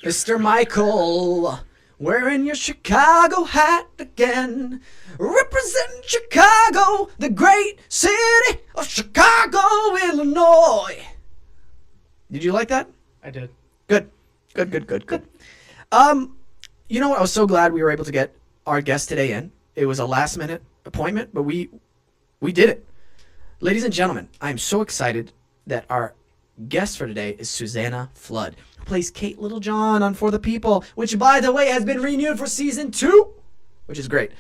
Mr. Michael, wearing your Chicago hat again. Represent Chicago, the great city of Chicago, Illinois. Did you like that? I did. Good. You know what? I was so glad we were able to get our guest today in. It was a last minute appointment, but we did it. Ladies and gentlemen, I'm so excited that our guest for today is Susannah Flood, who plays Kate Littlejohn on For the People, which, by the way, has been renewed for season 2, which is great.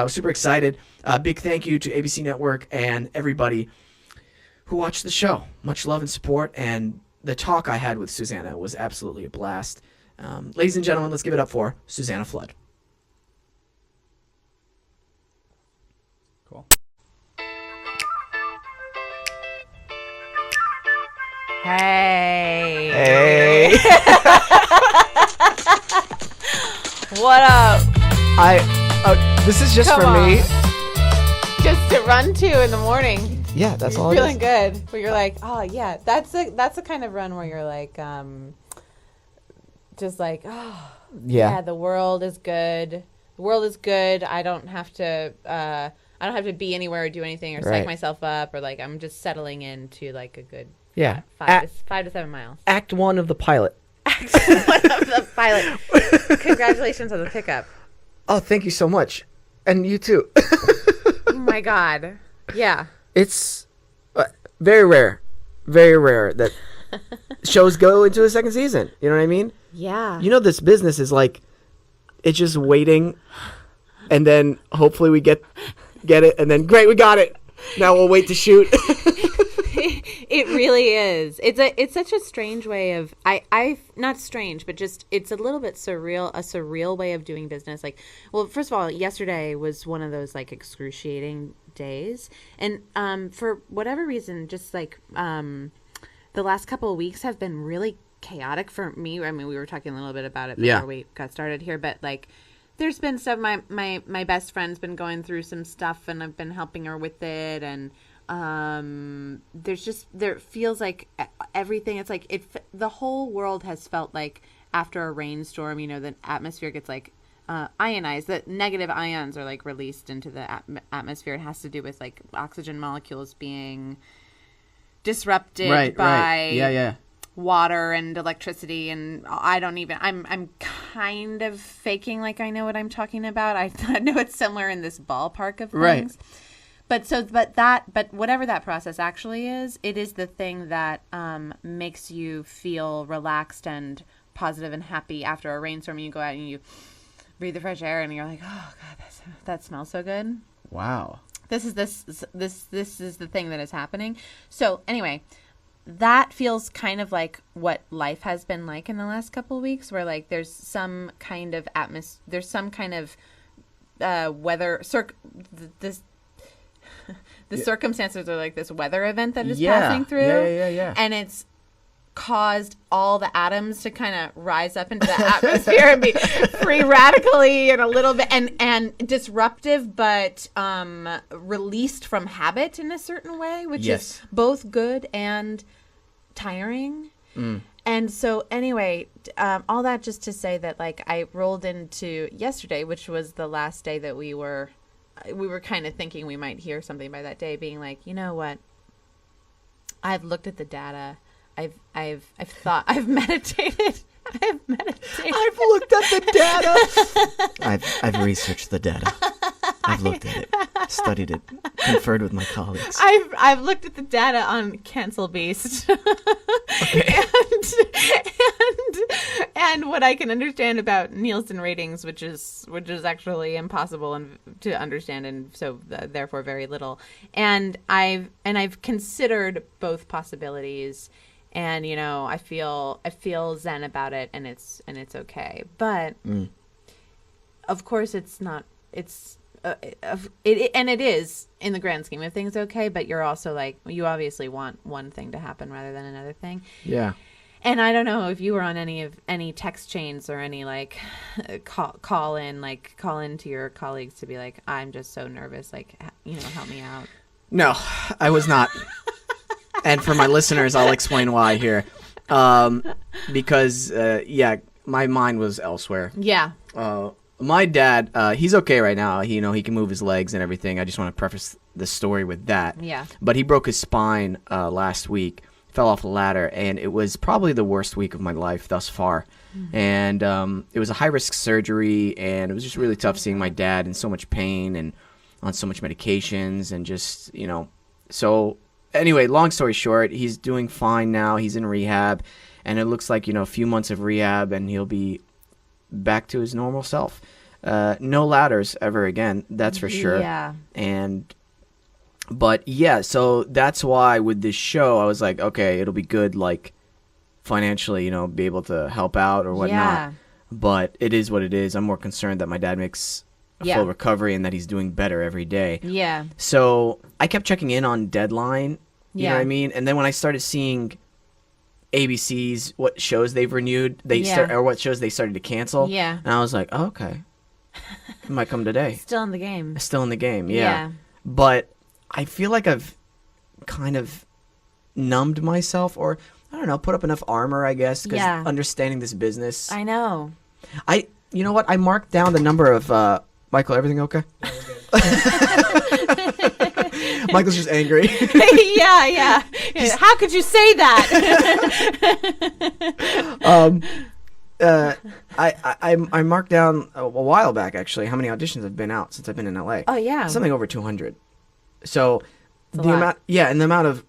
Super excited. Big thank you to ABC Network and everybody who watched the show. Much love and support, and the talk I had with Susannah was absolutely a blast. Ladies and gentlemen, let's give it up for Susannah Flood. Cool. Hey. What up? This is just Come for on. me. Just to run to in the morning. Yeah, that's all. Feeling good. Where you're like, oh yeah, that's the kind of run where you're like, just like, oh yeah, the world is good. The world is good. I don't have to be anywhere or do anything or psych myself up, or like I'm just settling into like a good 5 to 7 miles. Act 1 of the pilot. Act 1 of the pilot. Congratulations on the pickup. Oh, thank you so much, and you too. Oh my God. Yeah. It's very rare that shows go into a second season. You know what I mean? Yeah. You know, this business is like, it's just waiting, and then hopefully we get it, and then great, we got it. Now we'll wait to shoot. It really is. It's such a strange way of not strange, but just it's a little bit surreal, a surreal way of doing business. Like, well, first of all, yesterday was one of those like excruciating days, and for whatever reason, just like the last couple of weeks have been really chaotic for me. I mean, we were talking a little bit about it before we got started here, but like there's been stuff. My best friend's been going through some stuff, and I've been helping her with it, and there feels like everything. It's like the whole world has felt like after a rainstorm, you know, the atmosphere gets like ionized. The negative ions are like released into the atmosphere. It has to do with like oxygen molecules being disrupted by water and electricity, and I'm kind of faking like I know what I'm talking about. I know it's somewhere in this ballpark of things. But whatever that process actually is, it is the thing that makes you feel relaxed and positive and happy after a rainstorm. And you go out and you breathe the fresh air, and you're like, oh God, that smells so good. Wow. This is the thing that is happening. So anyway, that feels kind of like what life has been like in the last couple of weeks, where like there's some kind of there's some kind of weather the circumstances are like this weather event that is passing through. Yeah. And it's caused all the atoms to kind of rise up into the atmosphere and be free radically and a little bit and disruptive, but released from habit in a certain way, which is both good and tiring. And so anyway, all that just to say that like I rolled into yesterday, which was the last day that we were kind of thinking we might hear something by that day, being like, you know what? I've looked at the data. I've thought. I've meditated. I've looked at the data. I've researched the data. I've looked at it, studied it, conferred with my colleagues. I've looked at the data on Cancel Beast. Okay. and what I can understand about Nielsen ratings, which is actually impossible to understand, and so therefore very little. And I've considered both possibilities. And, you know, I feel zen about it, and it's okay. But of course it's not, it is in the grand scheme of things okay, but you're also like, you obviously want one thing to happen rather than another thing. Yeah. And I don't know if you were on any text chains or any like call in to your colleagues to be like, I'm just so nervous, like, you know, help me out. No, I was not. And for my listeners, I'll explain why here. Because, my mind was elsewhere. Yeah. My dad, he's okay right now. He can move his legs and everything. I just want to preface the story with that. Yeah. But he broke his spine last week, fell off a ladder, and it was probably the worst week of my life thus far. Mm-hmm. And it was a high-risk surgery, and it was just really tough seeing my dad in so much pain and on so much medications and just, So anyway, long story short, he's doing fine now. He's in rehab, and it looks like, a few months of rehab, and he'll be back to his normal self. No ladders ever again, that's for sure. Yeah. But so that's why with this show, I was like, okay, it'll be good, like, financially, be able to help out or whatnot. Yeah. But it is what it is. I'm more concerned that my dad makes a full recovery and that he's doing better every day. Yeah. So I kept checking in on Deadline, you know Yeah. what I mean? And then when I started seeing ABC's, what shows they've renewed, or what shows they started to cancel. Yeah. And I was like, oh, okay. It might come today. Still in the game. Still in the game, yeah. Yeah. But I feel like I've kind of numbed myself, or I don't know, put up enough armor, I guess, because understanding this business. I know. You know what? I marked down the number of Michael. Everything okay? Michael's just angry. yeah. How could you say that? I marked down a while back, actually, how many auditions have been out since I've been in LA. Oh yeah, something over 200. So it's the amount, and the amount of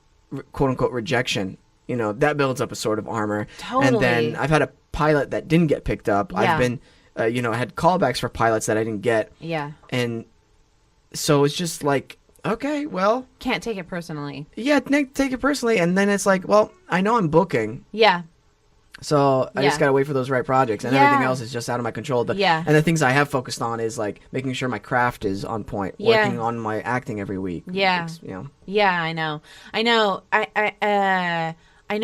quote unquote rejection, that builds up a sort of armor. Totally. And then I've had a pilot that didn't get picked up. Yeah. I've been, I had callbacks for pilots that I didn't get. Yeah. And so it's just like, okay, well, can't take it personally. Yeah, take it personally, and then it's like, well, I know I'm booking. Yeah. So I just gotta wait for those right projects, and everything else is just out of my control. And the things I have focused on is like making sure my craft is on point, working on my acting every week. Yeah. Yeah, I know. I know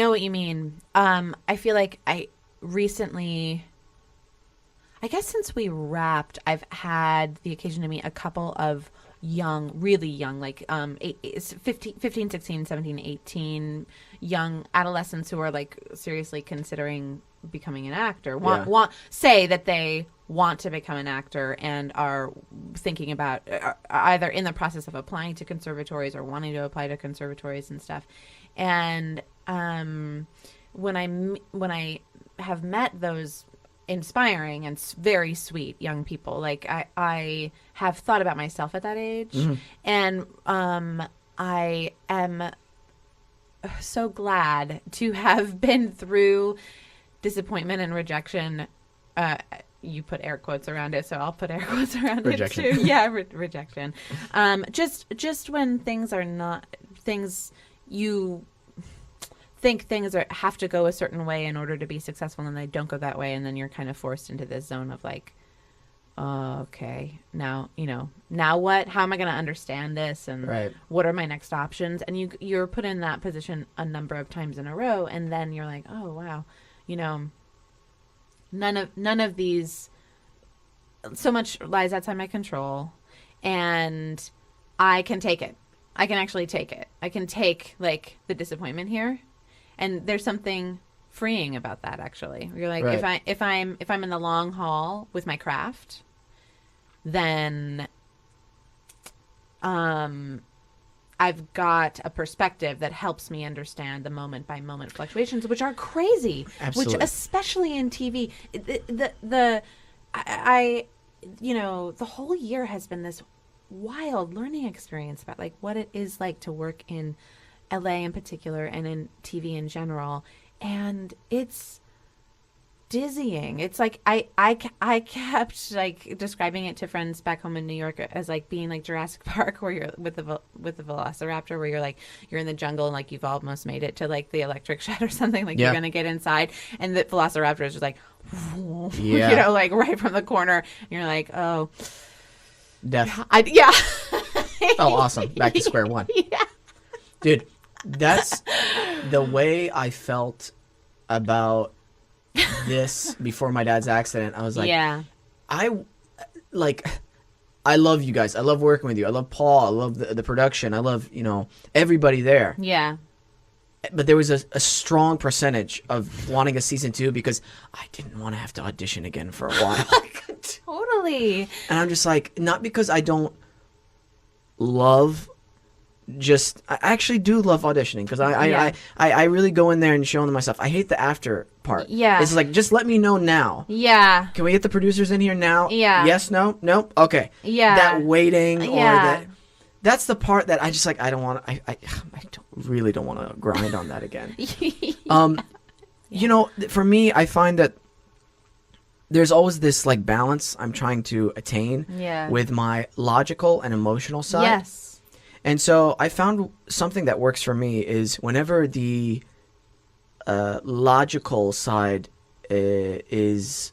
what you mean. I feel like I recently, I guess since we wrapped, I've had the occasion to meet a couple of really young, like 15, 16, 17, 18 young adolescents who are like seriously considering becoming an actor, say that they want to become an actor and are thinking about either in the process of applying to conservatories or wanting to apply to conservatories and stuff. And when I have met those inspiring and very sweet young people, like I have thought about myself at that age, and I am so glad to have been through disappointment and rejection. You put air quotes around it, so I'll put air quotes around rejection. it too. Yeah, rejection. Just when things are not things you think things have to go a certain way in order to be successful, and they don't go that way, and then you're kind of forced into this zone of like, okay, now what? How am I going to understand this? And what are my next options? And you're put in that position a number of times in a row, and then you're like, oh wow, none of these, so much lies outside my control, and I can take it. I can actually take it. I can take like the disappointment here. And there's something freeing about that, actually. You're like, if I'm in the long haul with my craft, then I've got a perspective that helps me understand the moment by moment fluctuations, which are crazy. Absolutely. Which, especially in TV, the whole year has been this wild learning experience about like what it is like to work in LA in particular and in TV in general, and it's dizzying. It's like I kept like describing it to friends back home in New York as like being like Jurassic Park, where you're with the Velociraptor, where you're like you're in the jungle and like you've almost made it to like the electric shed or something, like you're gonna get inside, and the Velociraptor is just like like right from the corner, and you're like, oh, death. Oh, awesome. Back to square one. Yeah. Dude, that's the way I felt about this before my dad's accident. I was like, I love you guys. I love working with you. I love Paul. I love the production. I love, everybody there. Yeah. but there was a strong percentage of wanting a season 2 because I didn't want to have to audition again for a while. Totally. And I'm just like, not because I don't love, just I actually do love auditioning because I really go in there and show them myself. I hate the after part. Yeah. It's like, just let me know now. Yeah. Can we get the producers in here now? Yeah. Yes, no, nope, okay. Yeah. That waiting or Yeah. that's the part that I just like, I don't want to, I really don't want to grind on that again. You know, for me, I find that there's always this like balance I'm trying to attain with my logical and emotional side. Yes. And so I found something that works for me is whenever the logical side is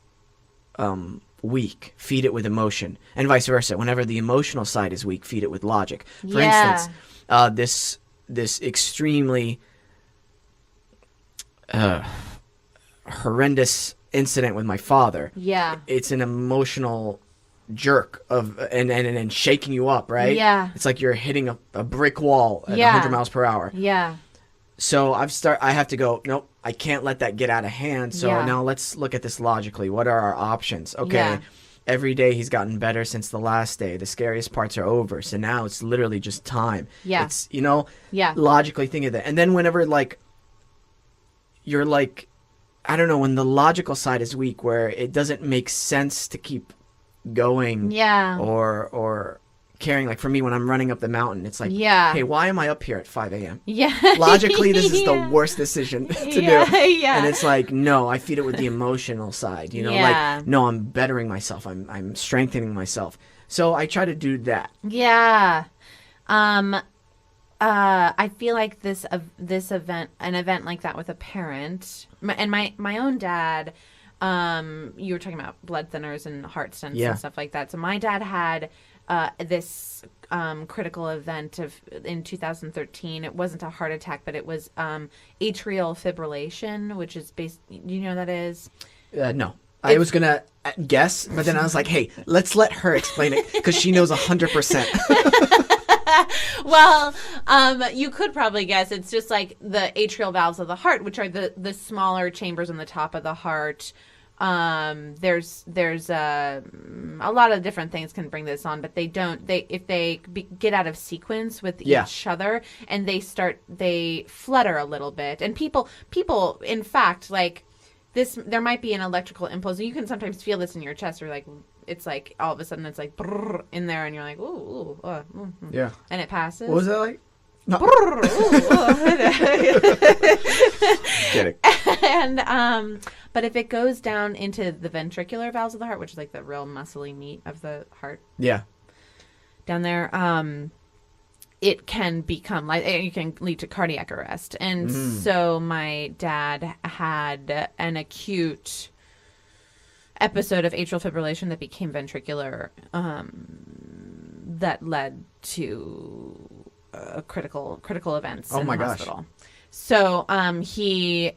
weak, feed it with emotion, and vice versa. Whenever the emotional side is weak, feed it with logic. For instance, this extremely horrendous incident with my father. Yeah. It's an emotional jerk of and shaking you up, right? Yeah. It's like you're hitting a brick wall at 100 miles per hour. Yeah. So I have to go, nope, I can't let that get out of hand. So now let's look at this logically. What are our options? Okay. Every day he's gotten better since the last day. The scariest parts are over. So now it's literally just time. Yeah. It's, logically think of that. And then whenever like you're like, I don't know, when the logical side is weak where it doesn't make sense to keep going or caring, like for me when I'm running up the mountain, it's like, hey, why am I up here at 5 a.m.? Logically this is the worst decision to do. And it's like, no, I feed it with the emotional side, like, no, I'm bettering myself, I'm strengthening myself. So I try to do that. I feel like this event, an event like that with a parent, and my own dad, you were talking about blood thinners and heart stents and stuff like that. So my dad had this critical event in 2013. It wasn't a heart attack, but it was atrial fibrillation, which is based. Do you know what that is? No. I was gonna guess, but then I was like, hey, let's let her explain it because she knows 100%. Well, you could probably guess. It's just like the atrial valves of the heart, which are the smaller chambers on the top of the heart. There's a lot of different things can bring this on, but if they get out of sequence with each other and they flutter a little bit, and people in fact, like this, there might be an electrical impulse. You can sometimes feel this in your chest, or like it's like all of a sudden it's like brrr in there, and you're like ooh, and it passes. What was that like? No. Get it. And but if it goes down into the ventricular valves of the heart, which is like the real muscly meat of the heart, down there, it can become like, it can lead to cardiac arrest. And so my dad had an acute episode of atrial fibrillation that became ventricular, that led to critical events in the hospital. So he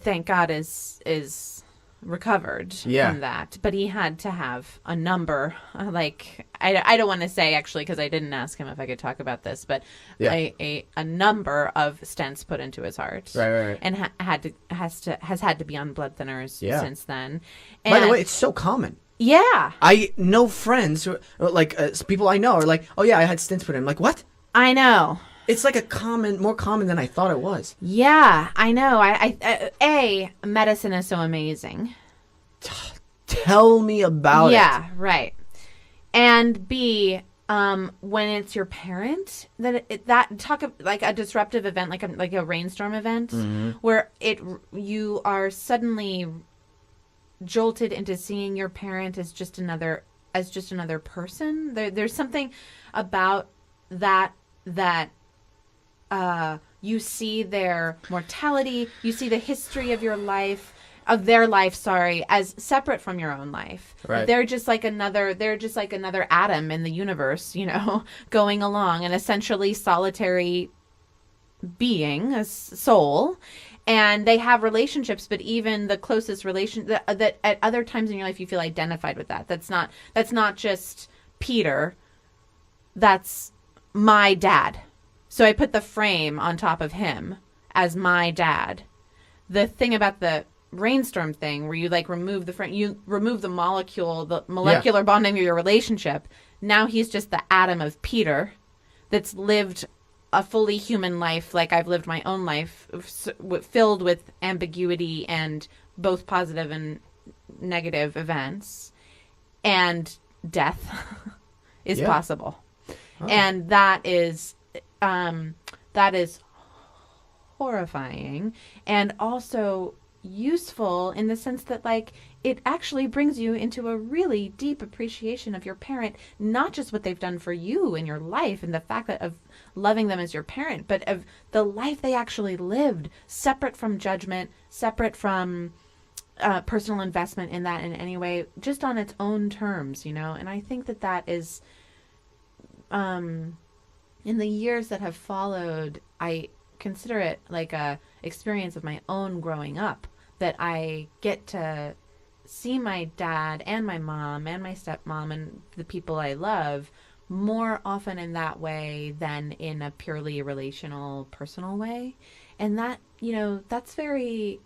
thank God is recovered from that, but he had to have a number, like I don't want to say actually because I didn't ask him if I could talk about this, but a number of stents put into his heart, right. And has had to be on blood thinners since then. And by the way, it's so common. I know friends who, like people I know are like, oh yeah, I had stents put in. I'm like, what? I know. It's like more common than I thought it was. Yeah, I know. A, medicine is so amazing. Tell me about it. Yeah, right. And B, when it's your parent, like a disruptive event, like a rainstorm event, where you are suddenly jolted into seeing your parent as just another person. There's something about that you see their mortality, you see the history of their life, as separate from your own life. Right. They're just like another atom in the universe, going along, an essentially solitary being, a soul. And they have relationships, but even the closest relation that at other times in your life you feel identified with that. That's not just Peter. That's my dad. So I put the frame on top of him as my dad. The thing about the Rainstorm thing where you like remove you remove the molecular bonding of your relationship. Now he's just the atom of Peter that's lived a fully human life like I've lived my own life, filled with ambiguity and both positive and negative events, and death is possible. Oh. And that is horrifying, and also useful in the sense that like it actually brings you into a really deep appreciation of your parent, not just what they've done for you in your life and the fact that of loving them as your parent, but of the life they actually lived, separate from judgment, separate from personal investment in that in any way, just on its own terms, you know. And I think that that is in the years that have followed, I consider it like a experience of my own growing up, that I get to see my dad and my mom and my stepmom and the people I love more often in that way than in a purely relational, personal way. And that, you know, that's very...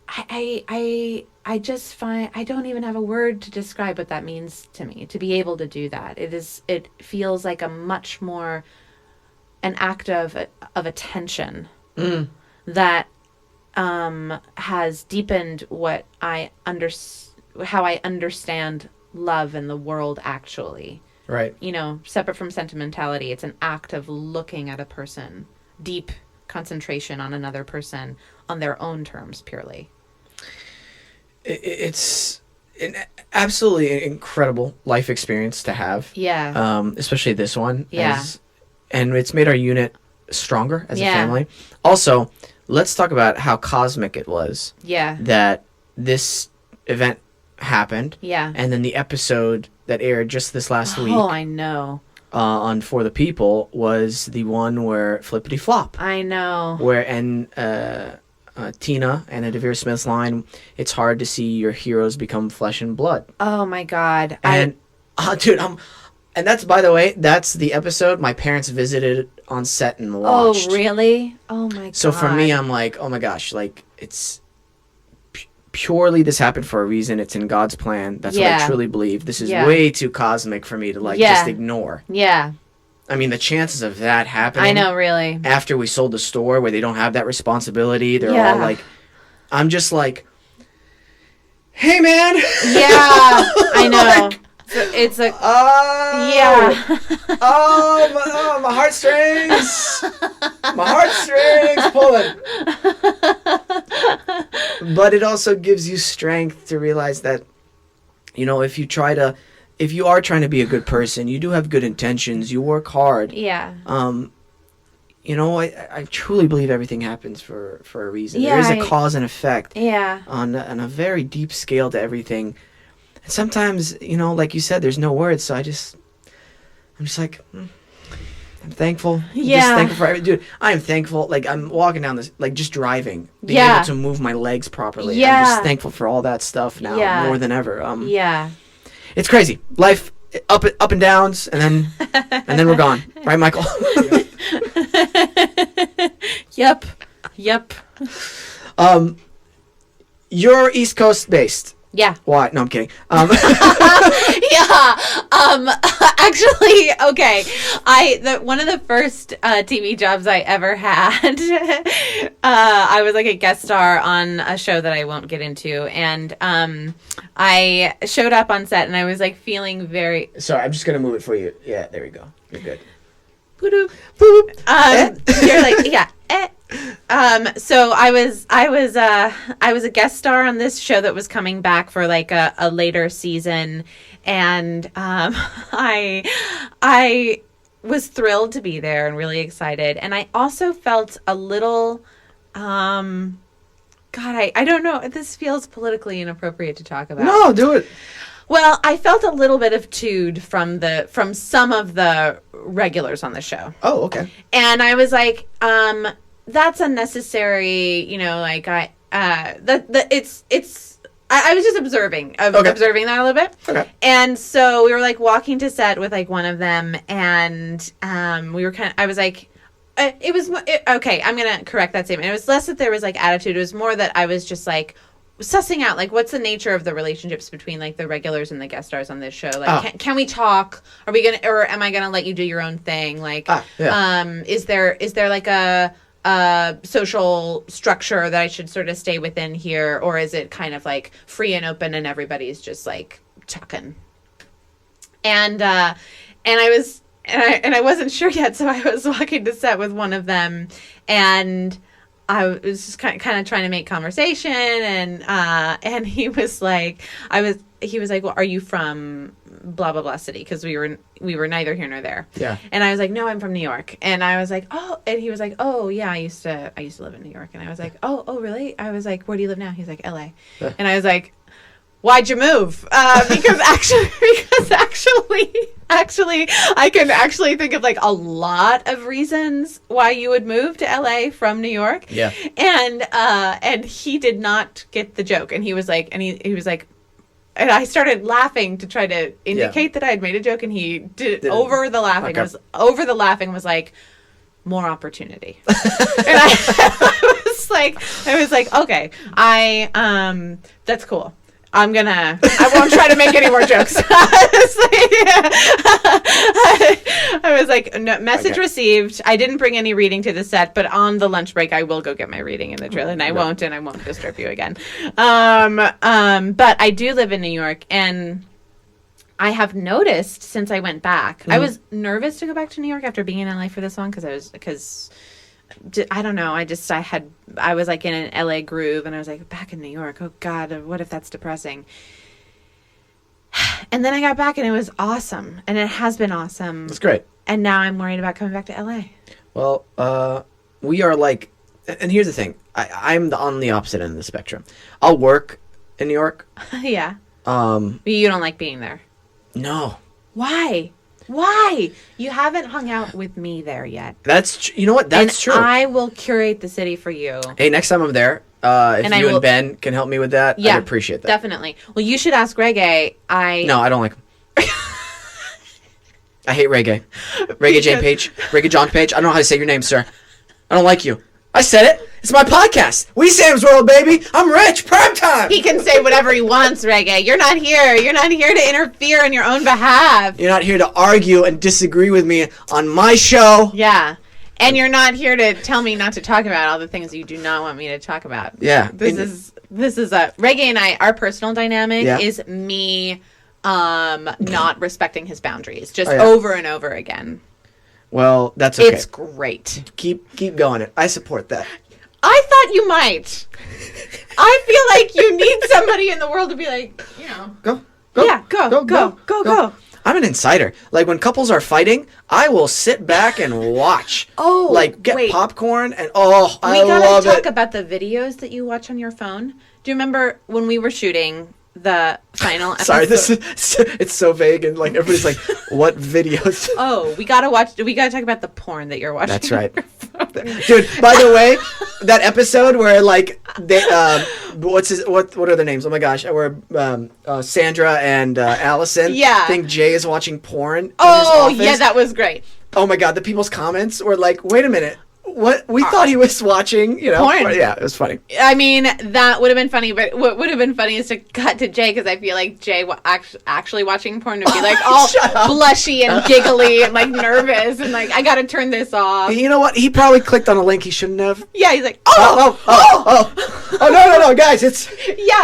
I just find I don't even have a word to describe what that means to me, to be able to do that. It feels like a much more an act of attention that has deepened what how I understand love and the world actually. Right. You know, separate from sentimentality, it's an act of looking at a person, deep concentration on another person on their own terms purely. It's an absolutely incredible life experience to have. Yeah. Especially this one. Yeah. And it's made our unit stronger as a family. Also, let's talk about how cosmic it was. Yeah. That this event happened. Yeah. And then the episode that aired just this last week. Oh, I know. On For the People was the one where Flippity Flop. I know. Tina and Devere Smith's line, it's hard to see your heroes become flesh and blood. Oh my God. And dude, and that's, by the way, that's the episode my parents visited on set and watched. Oh, really? Oh my God. So for me, I'm like, oh my gosh, like it's purely this happened for a reason. It's in God's plan. That's what I truly believe. This is way too cosmic for me to just ignore. Yeah. I mean, the chances of that happening. I know, really. After we sold the store where they don't have that responsibility, they're all like, I'm just like, hey man. Yeah, I know. It's like, my heartstrings. My heartstrings pulling. But it also gives you strength to realize that, you know, if you are trying to be a good person, you do have good intentions, you work hard. Yeah. You know, I truly believe everything happens for a reason. Yeah, there is a cause and effect. Yeah. On a very deep scale to everything. And sometimes, you know, like you said, there's no words, so I'm just like, I'm thankful. I'm just thankful for dude. I am thankful. Like, I'm walking down this, like, just driving, being able to move my legs properly. Yeah. I'm just thankful for all that stuff now more than ever. It's crazy. Life up and downs, and then we're gone. Right, Michael? Yep. You're East Coast based. Yeah. Why? No, I'm kidding. Actually, okay. One of the first TV jobs I ever had, I was like a guest star on a show that I won't get into, and I showed up on set, and I was like feeling very. Sorry, I'm just gonna move it for you. Yeah, there we go. You're good. Boop. You're like, yeah. So I was a guest star on this show that was coming back for like a later season, and I was thrilled to be there and really excited, and I also felt a little God, I don't know, this feels politically inappropriate to talk about. No, do it. Well, I felt a little bit of tood from some of the regulars on the show. Oh, okay. And I was like, that's unnecessary, you know, like I was just observing that a little bit. Okay. And so we were like walking to set with like one of them, and I was like, It was okay. I'm gonna correct that statement. It was less that there was like attitude. It was more that I was just like sussing out like what's the nature of the relationships between like the regulars and the guest stars on this show. Like, can we talk? Are we gonna, or am I gonna let you do your own thing? Like, is there like a social structure that I should sort of stay within here, or is it kind of like free and open and everybody's just like talking? And I wasn't sure yet, so I was walking to set with one of them, and I was just kind of trying to make conversation, and he was like, well, are you from blah blah blah city? Because we were neither here nor there. Yeah. And I was like, no, I'm from New York. And I was like, oh, and he was like, oh yeah, I used to live in New York. And I was like, oh really? I was like, where do you live now? He's like, LA. And I was like, why'd you move? Because actually, I can actually think of like a lot of reasons why you would move to LA from New York. Yeah. And he did not get the joke. And he was like, he was like, and I started laughing to try to indicate that I had made a joke, and he did over the laughing was like, more opportunity. And I was like, okay, that's cool. I won't try to make any more jokes. I was like, no, message received. I didn't bring any reading to the set, but on the lunch break, I will go get my reading in the trailer, and I won't disturb you again. But I do live in New York, and I have noticed since I went back, I was nervous to go back to New York after being in LA for this long, because I don't know. I was like in an LA groove, and I was like, back in New York. Oh God, what if that's depressing? And then I got back, and it was awesome, and it has been awesome. It's great. And now I'm worried about coming back to LA. Well, we are like, and here's the thing. I'm on the opposite end of the spectrum. I'll work in New York. Yeah. You don't like being there? No. Why? Why? You haven't hung out with me there yet. You know what? That's true. I will curate the city for you. Hey, next time I'm there, if you and Ben can help me with that, I'd appreciate that. Definitely. Well, you should ask Reggae. No, I don't like him. I hate Reggae. Reggae Jam Page. Reggae Jam Page. I don't know how to say your name, sir. I don't like you. I said it. It's my podcast. We Sam's World, baby. I'm rich. Prime time. He can say whatever he wants, Reggae. You're not here. You're not here to interfere on your own behalf. You're not here to argue and disagree with me on my show. Yeah. And you're not here to tell me not to talk about all the things you do not want me to talk about. Yeah. This is Reggae and I, our personal dynamic is me not respecting his boundaries just over and over again. Well, that's okay. It's great. Keep going it. I support that. I thought you might. I feel like you need somebody in the world to be like, Go. Yeah, go. I'm an insider. Like, when couples are fighting, I will sit back and watch. Oh, like, get popcorn and I love it. We gotta talk about the videos that you watch on your phone. Do you remember when we were shooting the final episode? Sorry, it's so vague, and like everybody's like, what videos? Oh, we gotta talk about the porn that you're watching. That's right. Dude, by the way, that episode where like they what are their names? Oh my gosh, where Sandra and Allison think Jay is watching porn. Oh yeah, that was great. Oh my god, the people's comments were like, wait a minute. What we thought he was watching, porn. Yeah, it was funny. I mean, that would have been funny, but what would have been funny is to cut to Jay, because I feel like Jay actually watching porn would be like all blushy and giggly and like nervous and like, I gotta turn this off. You know what? He probably clicked on a link he shouldn't have. Yeah, he's like, no, guys, it's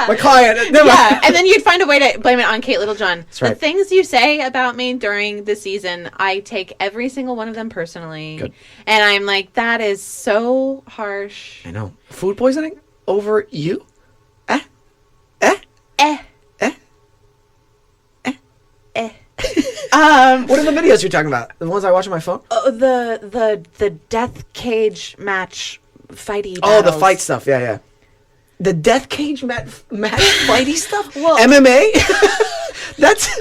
my client. Never mind. And then you'd find a way to blame it on Kate Littlejohn. That's right. The things you say about me during the season, I take every single one of them personally. Good. And I'm like, that is so harsh. I know. Food poisoning over you? What are the videos you're talking about? The ones I watch on my phone? The death cage match fighty battles. Oh, the fight stuff. Yeah. The death cage match fighty stuff? Well, MMA? That's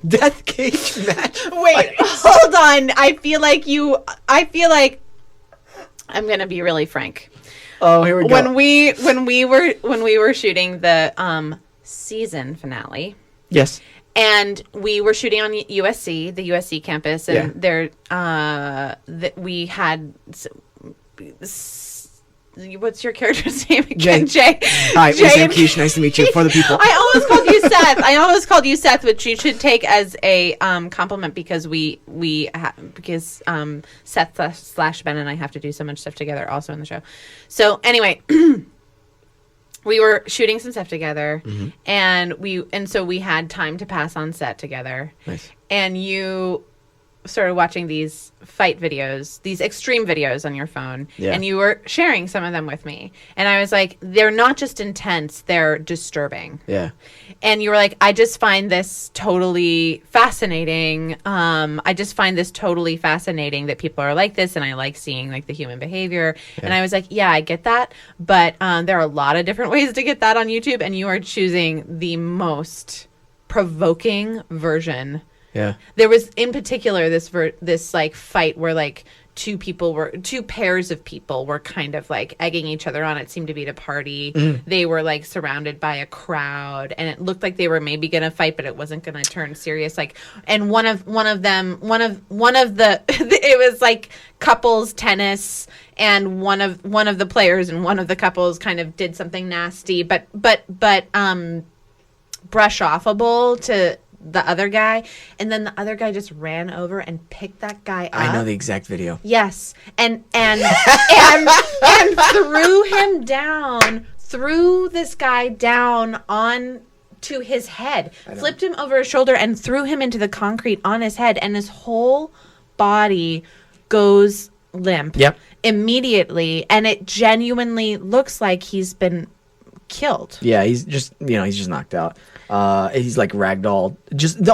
death cage match. Wait, hold on. I feel like I'm gonna be really frank. Oh, here we go. When we were shooting the season finale. Yes. And we were shooting on USC, the USC campus, and there, we had. What's your character's name again? Jay. Hi, Wesam Keish. Nice to meet you. For the people, I almost called you Seth. Which you should take as a compliment because Seth / Ben and I have to do so much stuff together also in the show. So anyway. We were shooting some stuff together, and so we had time to pass on set together. Nice. And you started watching these fight videos, these extreme videos on your phone, and you were sharing some of them with me. And I was like, they're not just intense, they're disturbing. Yeah. And you were like, I just find this totally fascinating. I just find this totally fascinating that people are like this, and I like seeing like the human behavior. Yeah. And I was like, yeah, I get that. But there are a lot of different ways to get that on YouTube, and you are choosing the most provoking version. Yeah. There was in particular this like fight where like two pairs of people were kind of like egging each other on. It seemed to be at a party. They were like surrounded by a crowd, and it looked like they were maybe gonna fight, but it wasn't gonna turn serious. Like, and one of the it was like couples tennis, and one of the players and one of the couples kind of did something nasty, but brush offable to the other guy, and then the other guy just ran over and picked that guy up. I know the exact video. Yes, and threw this guy down on to his head, flipped him over his shoulder, and threw him into the concrete on his head, and his whole body goes limp. Yep. Immediately, and it genuinely looks like he's been killed. Yeah, he's just knocked out. He's like ragdolled.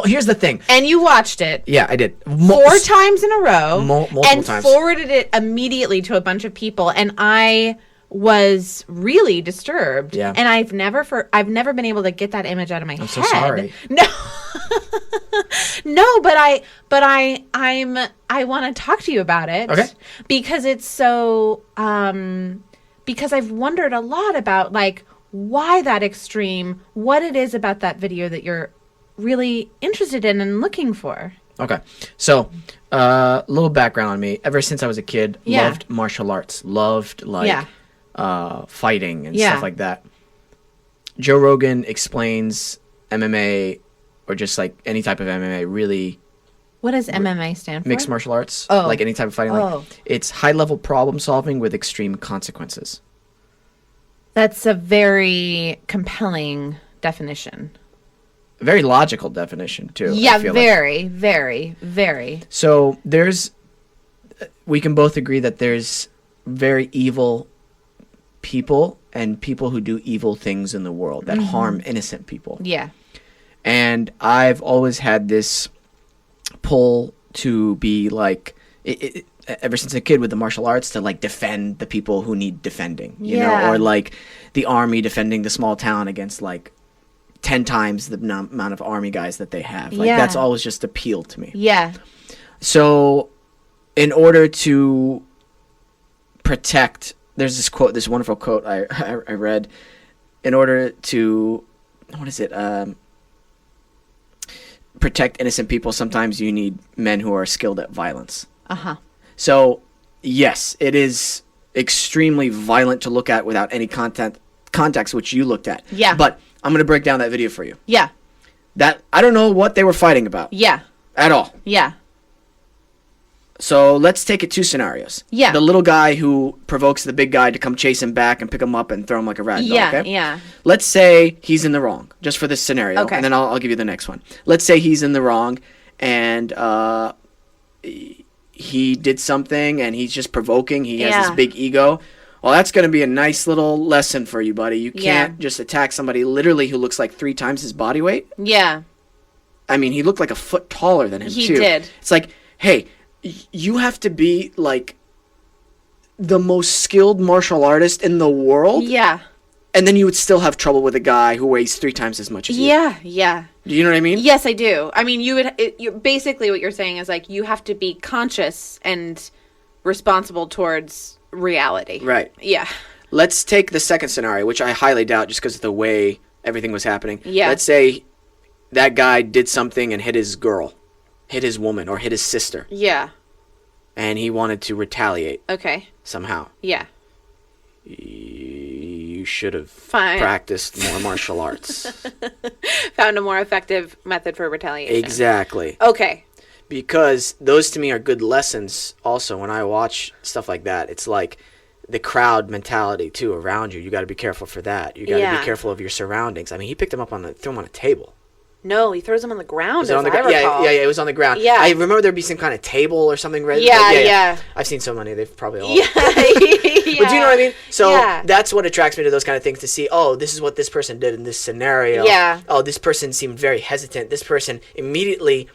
Here's the thing. And you watched it. Yeah, I did. 4 times in a row. Multiple and times. Forwarded it immediately to a bunch of people. And I was really disturbed. Yeah. And I've never been able to get that image out of my head. I'm so sorry. No. No, but I want to talk to you about it. Okay. Because it's so because I've wondered a lot about like why that extreme, what it is about that video that you're really interested in and looking for. Okay. So, a little background on me. Ever since I was a kid, loved martial arts. Loved fighting and stuff like that. Joe Rogan explains MMA or just like any type of MMA really. What does MMA stand for? Mixed martial arts. Oh. Like any type of fighting. Like, it's high level problem solving with extreme consequences. That's a very compelling definition. A very logical definition, too. Yeah, very, very, very. So we can both agree that there's very evil people and people who do evil things in the world that harm innocent people. Yeah. And I've always had this pull to be like, ever since a kid with the martial arts, to like defend the people who need defending, you know, or like the army defending the small town against like 10 times the amount of army guys that they have. Like that's always just appealed to me. Yeah. So in order to protect, there's this wonderful quote I read, in order to, protect innocent people, sometimes you need men who are skilled at violence. Uh-huh. So, yes, it is extremely violent to look at without any context, which you looked at. Yeah. But I'm going to break down that video for you. Yeah. That, I don't know what they were fighting about. Yeah. At all. Yeah. So, let's take it 2 scenarios. Yeah. The little guy who provokes the big guy to come chase him back and pick him up and throw him like a rag doll, okay? Yeah. Let's say he's in the wrong, just for this scenario. Okay. And then I'll give you the next one. Let's say he's in the wrong and he did something and he's just provoking. He has this big ego. Well, that's going to be a nice little lesson for you, buddy. You can't just attack somebody literally who looks like 3 times his body weight. Yeah. I mean, he looked like a foot taller than him, too. He did. It's like, hey, you have to be like the most skilled martial artist in the world. Yeah. And then you would still have trouble with a guy who weighs 3 times as much as you. Yeah, yeah. Do you know what I mean? Yes, I do. I mean, basically what you're saying is like you have to be conscious and responsible towards reality. Right. Yeah. Let's take the second scenario, which I highly doubt just because of the way everything was happening. Yeah. Let's say that guy did something and hit his girl, hit his woman, or hit his sister. Yeah. And he wanted to retaliate. Okay. Somehow. Yeah. You should have practiced more martial arts. Found a more effective method for retaliation. Exactly. Okay. Because those to me are good lessons also. When I watch stuff like that, it's like the crowd mentality too around you. You got to be careful for that. You got to be careful of your surroundings. I mean, he picked him up threw him on a table. No, he throws him on the ground. Was it on the ground? Yeah, it was on the ground. Yeah. I remember there'd be some kind of table or something. Yeah. I've seen so many. They've probably all. Yeah. But do you know what I mean? So Yeah. that's what attracts me to those kind of things, to see, oh, this is what this person did in this scenario. Yeah. Oh, this person seemed very hesitant. This person immediately,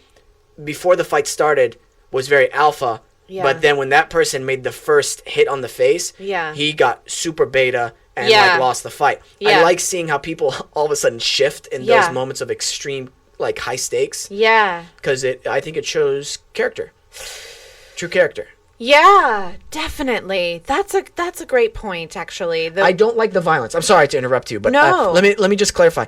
before the fight started, was very alpha. Yeah. But then when that person made the first hit on the face, he got super beta and like lost the fight. Yeah. I like seeing how people all of a sudden shift in those moments of extreme, like, high stakes. Yeah. Because I think it shows character. True character. Yeah, definitely. That's a great point, actually. I don't like the violence. I'm sorry to interrupt you, but No. let me just clarify.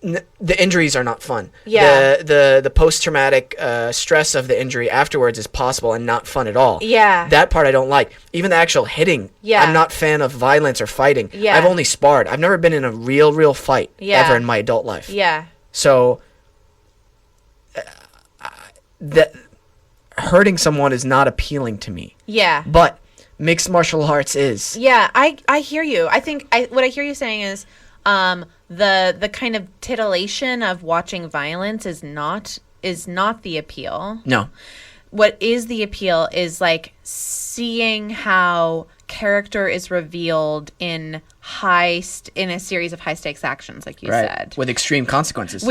The injuries are not fun. Yeah. The post-traumatic stress of the injury afterwards is possible and not fun at all. Yeah. That part I don't like. Even the actual hitting. Yeah. I'm not a fan of violence or fighting. Yeah. I've only sparred. I've never been in a real fight ever in my adult life. Yeah. So that hurting someone is not appealing to me. Yeah. But mixed martial arts is. Yeah, I hear you. I think what I hear you saying is the kind of titillation of watching violence is not the appeal. No. What is the appeal is like seeing how character is revealed in a series of high stakes actions, like you said, with extreme consequences.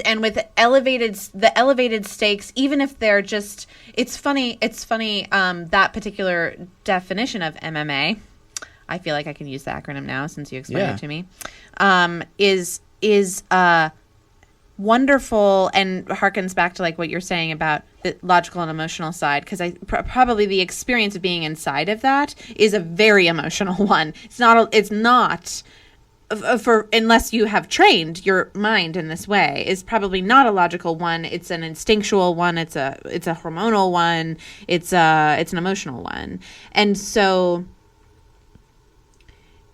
And with elevated stakes, even if they're just, it's funny. That particular definition of MMA, I feel like I can use the acronym now since you explained it to me, is wonderful and harkens back to like what you're saying about the logical and emotional side, because probably the experience of being inside of that is a very emotional one. It's not for unless you have trained your mind in this way, is probably not a logical one. It's an instinctual one. It's a hormonal one. It's an emotional one. And so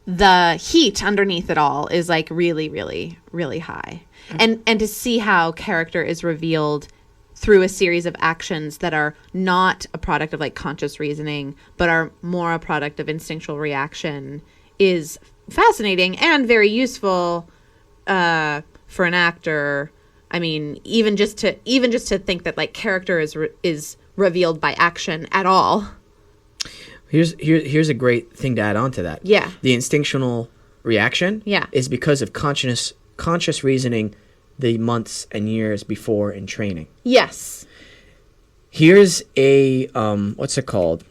the heat underneath it all is like really, really, really high. And to see how character is revealed through a series of actions that are not a product of like conscious reasoning, but are more a product of instinctual reaction is fascinating and very useful for an actor. I mean, even just to think that like character is revealed by action at all. Here's a great thing to add on to that. Yeah. The instinctual reaction is because of conscious reasoning the months and years before in training. Yes. Here's a what's it called?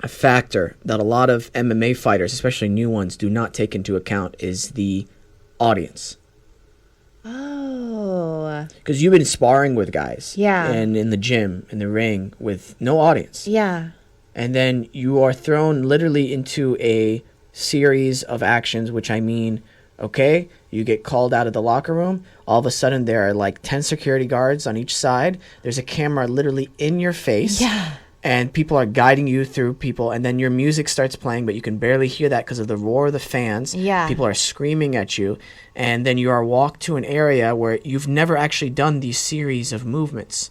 A factor that a lot of MMA fighters, especially new ones, do not take into account is the audience. Oh. Because you've been sparring with guys. Yeah. And in the gym, in the ring, with no audience. Yeah. And then you are thrown literally into a series of actions, which I mean, okay, you get called out of the locker room. All of a sudden, there are like 10 security guards on each side. There's a camera literally in your face. Yeah. And people are guiding you through people. And then your music starts playing, but you can barely hear that because of the roar of the fans. Yeah. People are screaming at you. And then you are walked to an area where you've never actually done these series of movements.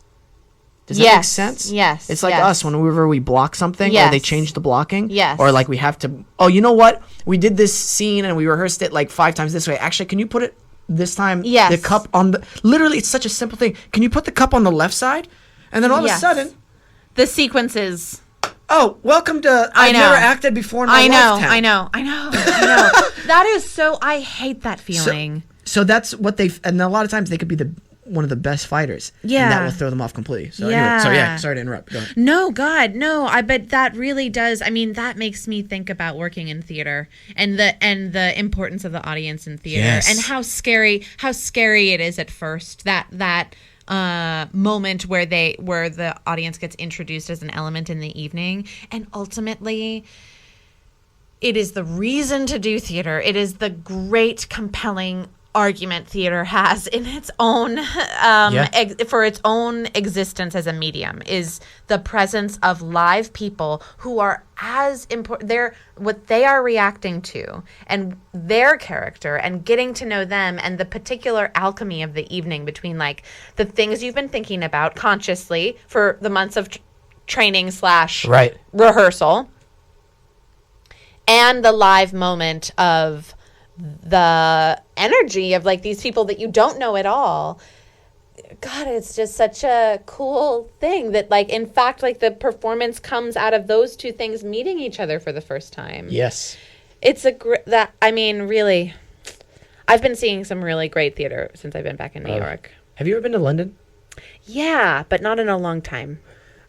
Does that make sense? Yes. It's like us whenever we block something or they change the blocking. Yes. Or like we have to, oh, you know what? We did this scene and we rehearsed it like 5 times this way. Actually, can you put it this time? Yes. The cup on the, literally it's such a simple thing. Can you put the cup on the left side? And then all of a sudden. The sequences. Oh, welcome to, I've never acted before in my lifetime. I know. That is so, I hate that feeling. So that's what and a lot of times they could be one of the best fighters. Yeah. And that will throw them off completely. So anyway, sorry to interrupt. Go ahead. No, God, no. I bet that really does. I mean, that makes me think about working in theater and the importance of the audience in theater and how scary it is at first. That moment where the audience gets introduced as an element in the evening, and ultimately it is the reason to do theater. It is the great compelling argument theater has in its own for its own existence as a medium is the presence of live people who are as important. They're what they are reacting to and their character and getting to know them and the particular alchemy of the evening between like the things you've been thinking about consciously for the months of training / Right. rehearsal and the live moment of the energy of like these people that you don't know at all. God, it's just such a cool thing that like in fact like the performance comes out of those two things meeting each other for the first time. Yes. It's really I've been seeing some really great theater since I've been back in New York. Have you ever been to London? Yeah, but not in a long time.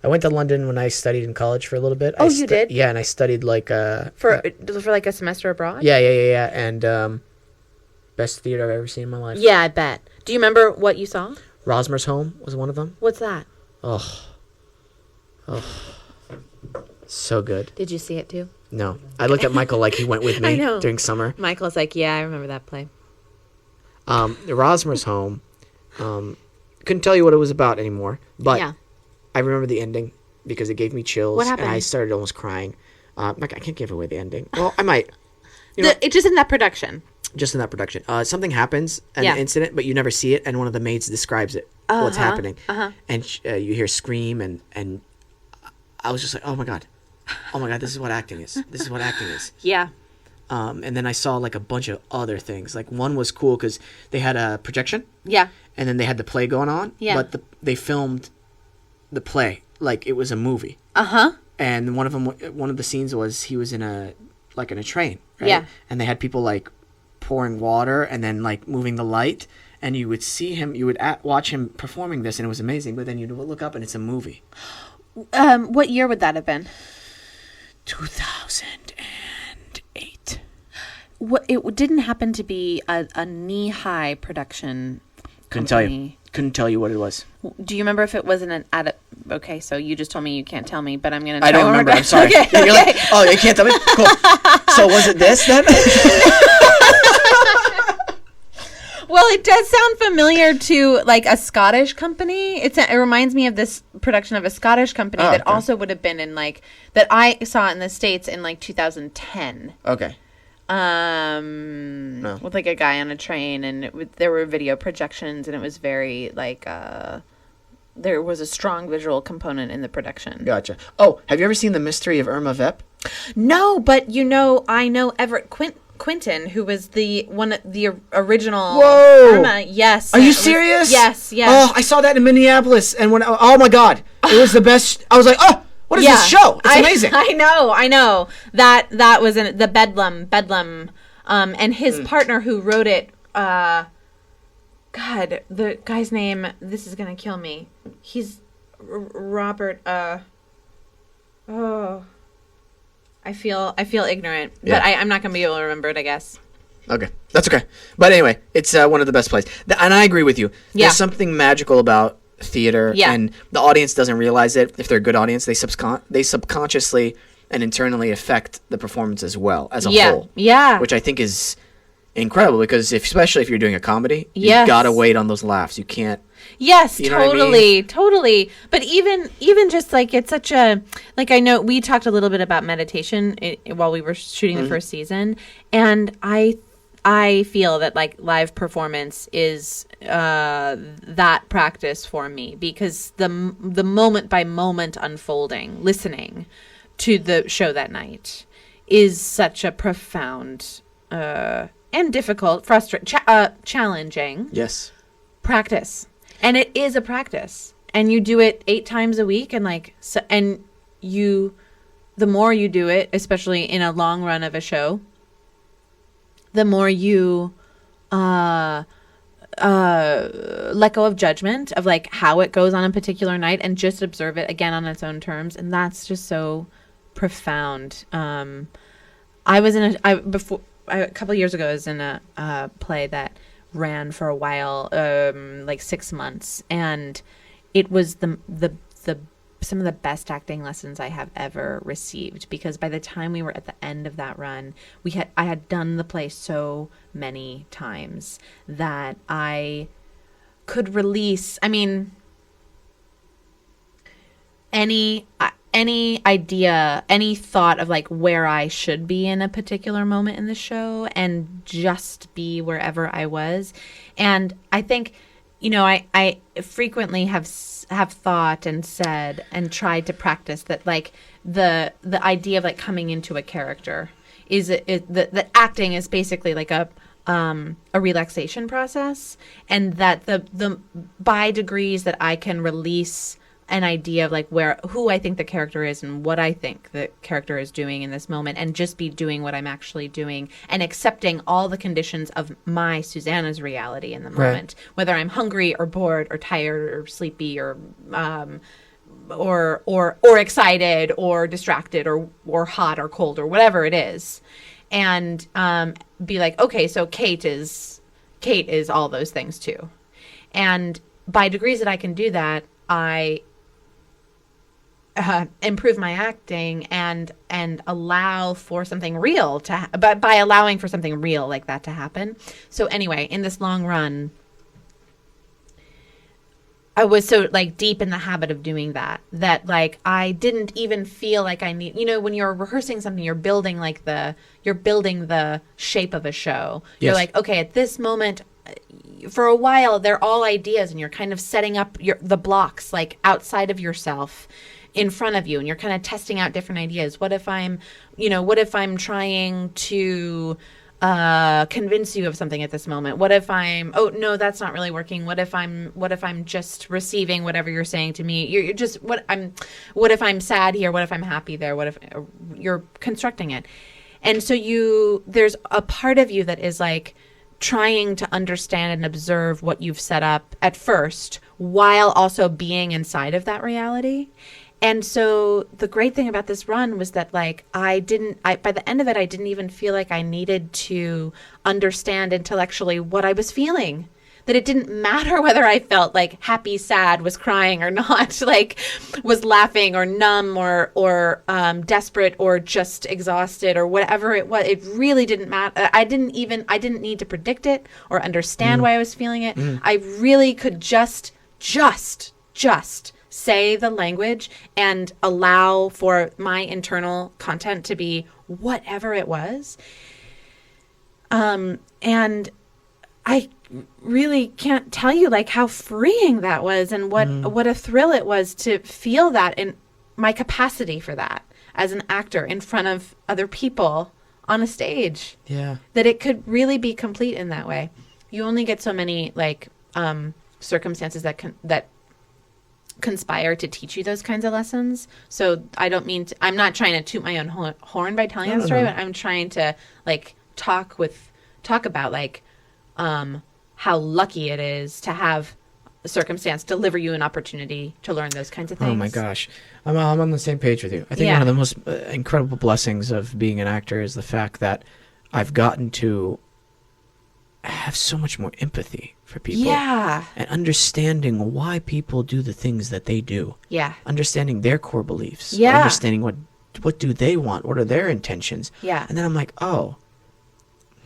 I went to London when I studied in college for a little bit. You did? Yeah, and I studied like for like a semester abroad? Yeah. And best theater I've ever seen in my life. Yeah, I bet. Do you remember what you saw? Erasmus Home was one of them. What's that? Oh. So good. Did you see it too? No. I looked at Michael like he went with me I know. during summer. Michael's like, yeah, I remember that play. Erasmus Home, couldn't tell you what it was about anymore, but Yeah. I remember the ending because it gave me chills. What happened? And I started almost crying. I can't give away the ending. Well, I might. It's just in that production. Just in that production. Something happens, an Yeah. incident, but you never see it, and one of the maids describes it, what's happening. And you hear scream, and I was just like, oh my God, this is what acting is. This is what acting is. Yeah. And then I saw like a bunch of other things. Like one was cool because they had a projection. Yeah. And then they had the play going on. Yeah. But they filmed the play like it was a movie. And one of the scenes was he was in a train, right? Yeah. And they had people like pouring water and then like moving the light, and you would see him, watch him performing this, and it was amazing. But then you'd look up and it's a movie. What year would that have been? 2008. What? It didn't happen to be a knee-high production. Couldn't tell you. Couldn't tell you what it was. Do you remember if it wasn't an Okay, so you just told me you can't tell me, but I'm gonna. I don't remember. I'm sorry. Okay, You're like, oh, you can't tell me. Cool. So was it this then? Well, it does sound familiar to like a Scottish company. It reminds me of this production of a Scottish company that also would have been in like that I saw in the States in like 2010. Okay. With like a guy on a train, and there were video projections, and it was very like there was a strong visual component in the production. Gotcha. Oh, have you ever seen The Mystery of Irma Vep? No, but I know Everett Quinton, who was the original Whoa! Irma. Yes. Are you serious? Yes. Oh, I saw that in Minneapolis, and oh my God, it was the best. I was like, oh, what is this show? It's amazing. I know. That was in the Bedlam, and his partner who wrote it. God, the guy's name. This is gonna kill me. He's Robert. I feel ignorant, but I'm not gonna be able to remember it, I guess. Okay, that's okay. But anyway, it's one of the best plays, and I agree with you. Yeah. There's something magical about theater, and the audience doesn't realize it. If they're a good audience, they subconsciously and internally affect the performance as well as a whole. Yeah, which I think is incredible because especially if you're doing a comedy, you gotta wait on those laughs. You can't. Yes, you know totally. But even just like it's such a like I know we talked a little bit about meditation while we were shooting the first season, and I feel that like live performance is that practice for me because the moment by moment unfolding, listening to the show that night is such a profound and difficult, challenging practice. And it is a practice, and you do it 8 times a week, and the more you do it, especially in a long run of a show, the more you let go of judgment of like how it goes on a particular night, and just observe it again on its own terms, and that's just so profound. I was in a couple of years ago. I was in a play that ran for a while, like 6 months, and it was the some of the best acting lessons I have ever received, because by the time we were at the end of that run, I had done the play so many times that I could release, I mean, any idea, any thought of like where I should be in a particular moment in the show, and just be wherever I was. And I think, you know, I frequently have thought and said and tried to practice that, like, the idea of like coming into a character is the acting is basically like a relaxation process, and that the by degrees that I can release an idea of like who I think the character is and what I think the character is doing in this moment, and just be doing what I'm actually doing, and accepting all the conditions of my Susannah's reality in the moment, whether I'm hungry or bored or tired or sleepy or excited or distracted or hot or cold or whatever it is, and be like, okay, so Kate is all those things too. And by degrees that I can do that, I improve my acting and allow for something real but by allowing for something real like that to happen. So anyway, in this long run, I was so like deep in the habit of doing that like I didn't even feel like I need, you know, when you're rehearsing something, you're building the shape of a show. Yes. You're like, okay, at this moment, for a while, they're all ideas, and you're kind of setting up the blocks like outside of yourself in front of you, and you're kind of testing out different ideas. What if I'm trying to convince you of something at this moment? What if oh no, that's not really working? What if I'm just receiving whatever you're saying to me? You're just what if I'm sad here? What if I'm happy there? What if you're constructing it? And so there's a part of you that is like trying to understand and observe what you've set up at first, while also being inside of that reality. And so the great thing about this run was that, like, by the end of it, I didn't even feel like I needed to understand intellectually what I was feeling. That it didn't matter whether I felt like happy, sad, was crying or not, like was laughing or numb or desperate or just exhausted or whatever it was. It really didn't matter. I didn't need to predict it or understand why I was feeling it. I really could just say the language and allow for my internal content to be whatever it was. And I really can't tell you like how freeing that was, and what a thrill it was to feel that, and my capacity for that as an actor in front of other people on a stage. Yeah. That it could really be complete in that way. You only get so many like circumstances that conspire to teach you those kinds of lessons. So I'm not trying to toot my own horn by telling that story, but I'm trying to like talk about like how lucky it is to have a circumstance deliver you an opportunity to learn those kinds of things. Oh my gosh. I'm on the same page with you. I think one of the most incredible blessings of being an actor is the fact that I've gotten to have so much more empathy for people. Yeah. And understanding why people do the things that they do. Yeah. Understanding their core beliefs. Yeah. Understanding what do they want? What are their intentions? Yeah. And then I'm like, oh,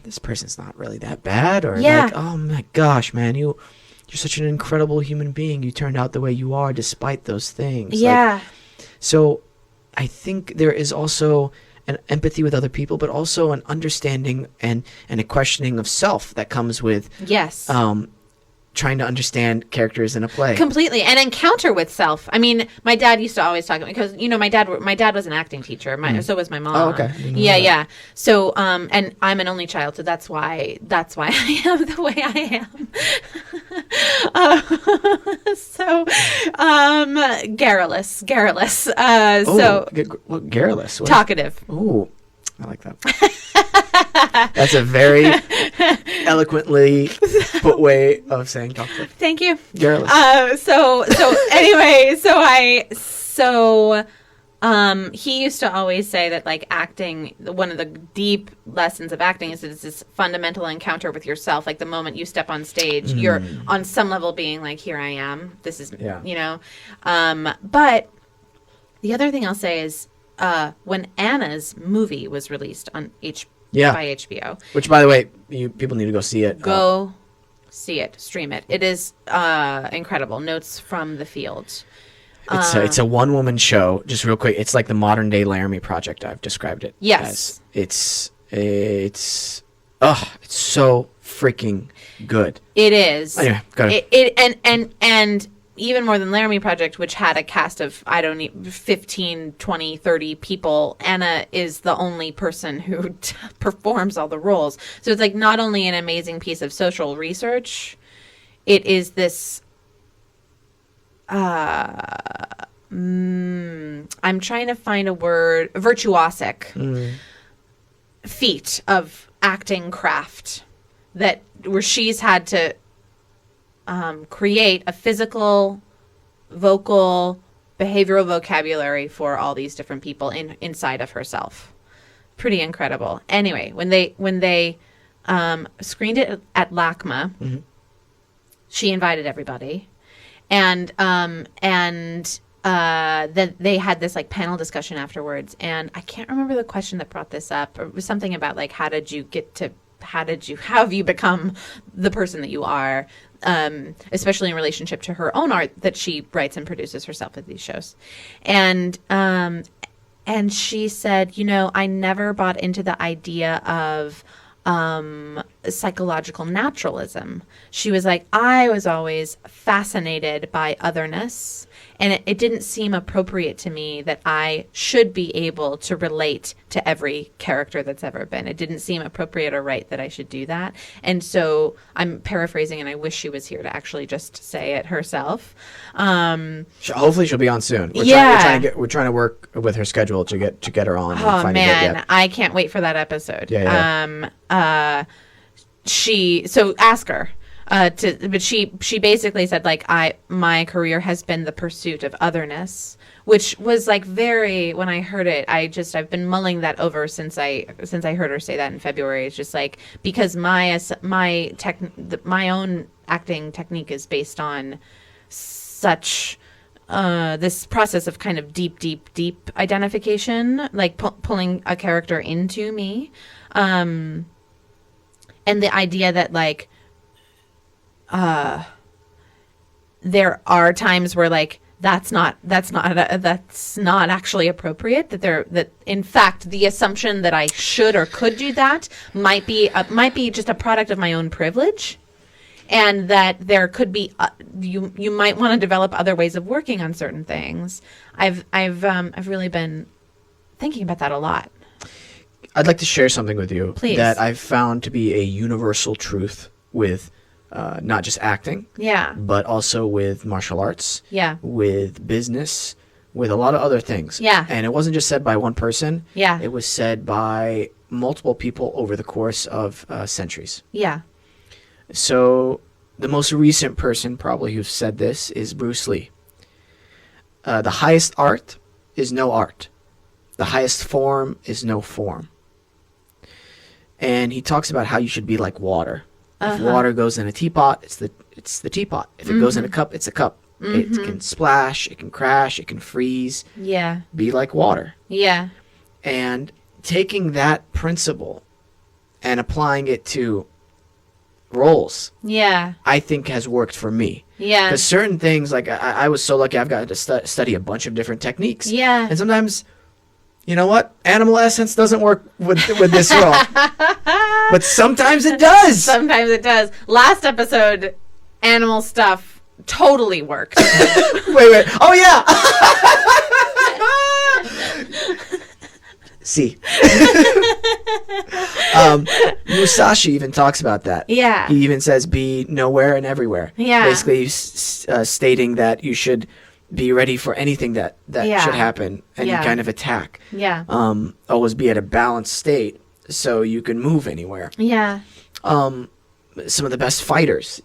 this person's not really that bad, or like, oh my gosh, man, you're such an incredible human being. You turned out the way you are despite those things. Yeah. Like, so I think there is also an empathy with other people, but also an understanding and a questioning of self that comes with trying to understand characters in a play. Completely. And encounter with self. I mean, my dad used to always talk, because, you know, my dad was an acting teacher. So was my mom. Oh, okay. Yeah. So, and I'm an only child, so that's why I am the way I am. Garrulous. What garrulous? What? Talkative. Ooh, I like that. That's a very eloquently put way of saying talkative. Thank you. Garrulous. He used to always say that, like, acting, one of the deep lessons of acting is this fundamental encounter with yourself. Like, the moment you step on stage, you're on some level being like, here I am. This is, you know. But The other thing I'll say is when Anna's movie was released on by HBO. Which, by the way, people need to go see it. Go see it, stream it. It is incredible. Notes from the field. It's a one-woman show. Just real quick, it's like the modern day Laramie Project. I've described it. Yes, as. It's so freaking good. It is. Anyway, go ahead. And even more than Laramie Project, which had a cast of 15, 20, 30 people, Anna is the only person who performs all the roles. So it's like not only an amazing piece of social research, it is this I'm trying to find a word, virtuosic feat of acting craft where she's had to create a physical, vocal, behavioral vocabulary for all these different people inside of herself. Pretty incredible. Anyway, when they screened it at LACMA, she invited everybody, and then they had this like panel discussion afterwards, and I can't remember the question that brought this up. It was something about like how have you become the person that you are, especially in relationship to her own art that she writes and produces herself at these shows. And she said, I never bought into the idea of psychological naturalism. She was like, I was always fascinated by otherness, and it didn't seem appropriate to me that I should be able to relate to every character that's ever been. It didn't seem appropriate or right that I should do that. And so I'm paraphrasing, and I wish she was here to actually just say it herself. Hopefully she'll be on soon. We're trying to work with her schedule to get her on. Oh man, I can't wait for that episode. So ask her. But she basically said like my career has been the pursuit of otherness, which was like when I heard it, I've been mulling that over since I heard her say that in February. It's just like, because my own acting technique is based on such this process of kind of deep identification, like pulling a character into me, and the idea that like there are times where like that's not actually appropriate, that in fact the assumption that I should or could do that might be just a product of my own privilege, and that there could be you might want to develop other ways of working on certain things. I've really been thinking about that a lot. I'd like to share something with you, please, that I've found to be a universal truth with not just acting, but also with martial arts, with business, with a lot of other things. And it wasn't just said by one person. It was said by multiple people over the course of centuries. So the most recent person probably who said this is Bruce Lee. The highest art is no art. The highest form is no form. And he talks about how you should be like water. If water goes in a teapot, it's the teapot. If it goes in a cup, it's a cup. It can splash, it can crash, it can freeze. Be like water. And taking that principle and applying it to roles, I think has worked for me. Because certain things, like I was so lucky, I've got to study a bunch of different techniques. And sometimes, you know what? Animal essence doesn't work with this role. But sometimes it does. Sometimes it does. Last episode, animal stuff totally worked. Wait. Oh, yeah. See. Musashi even talks about that. He even says be nowhere and everywhere. Basically stating that you should be ready for anything that should happen, any kind of attack. Always be at a balanced state so you can move anywhere. Some of the best fighters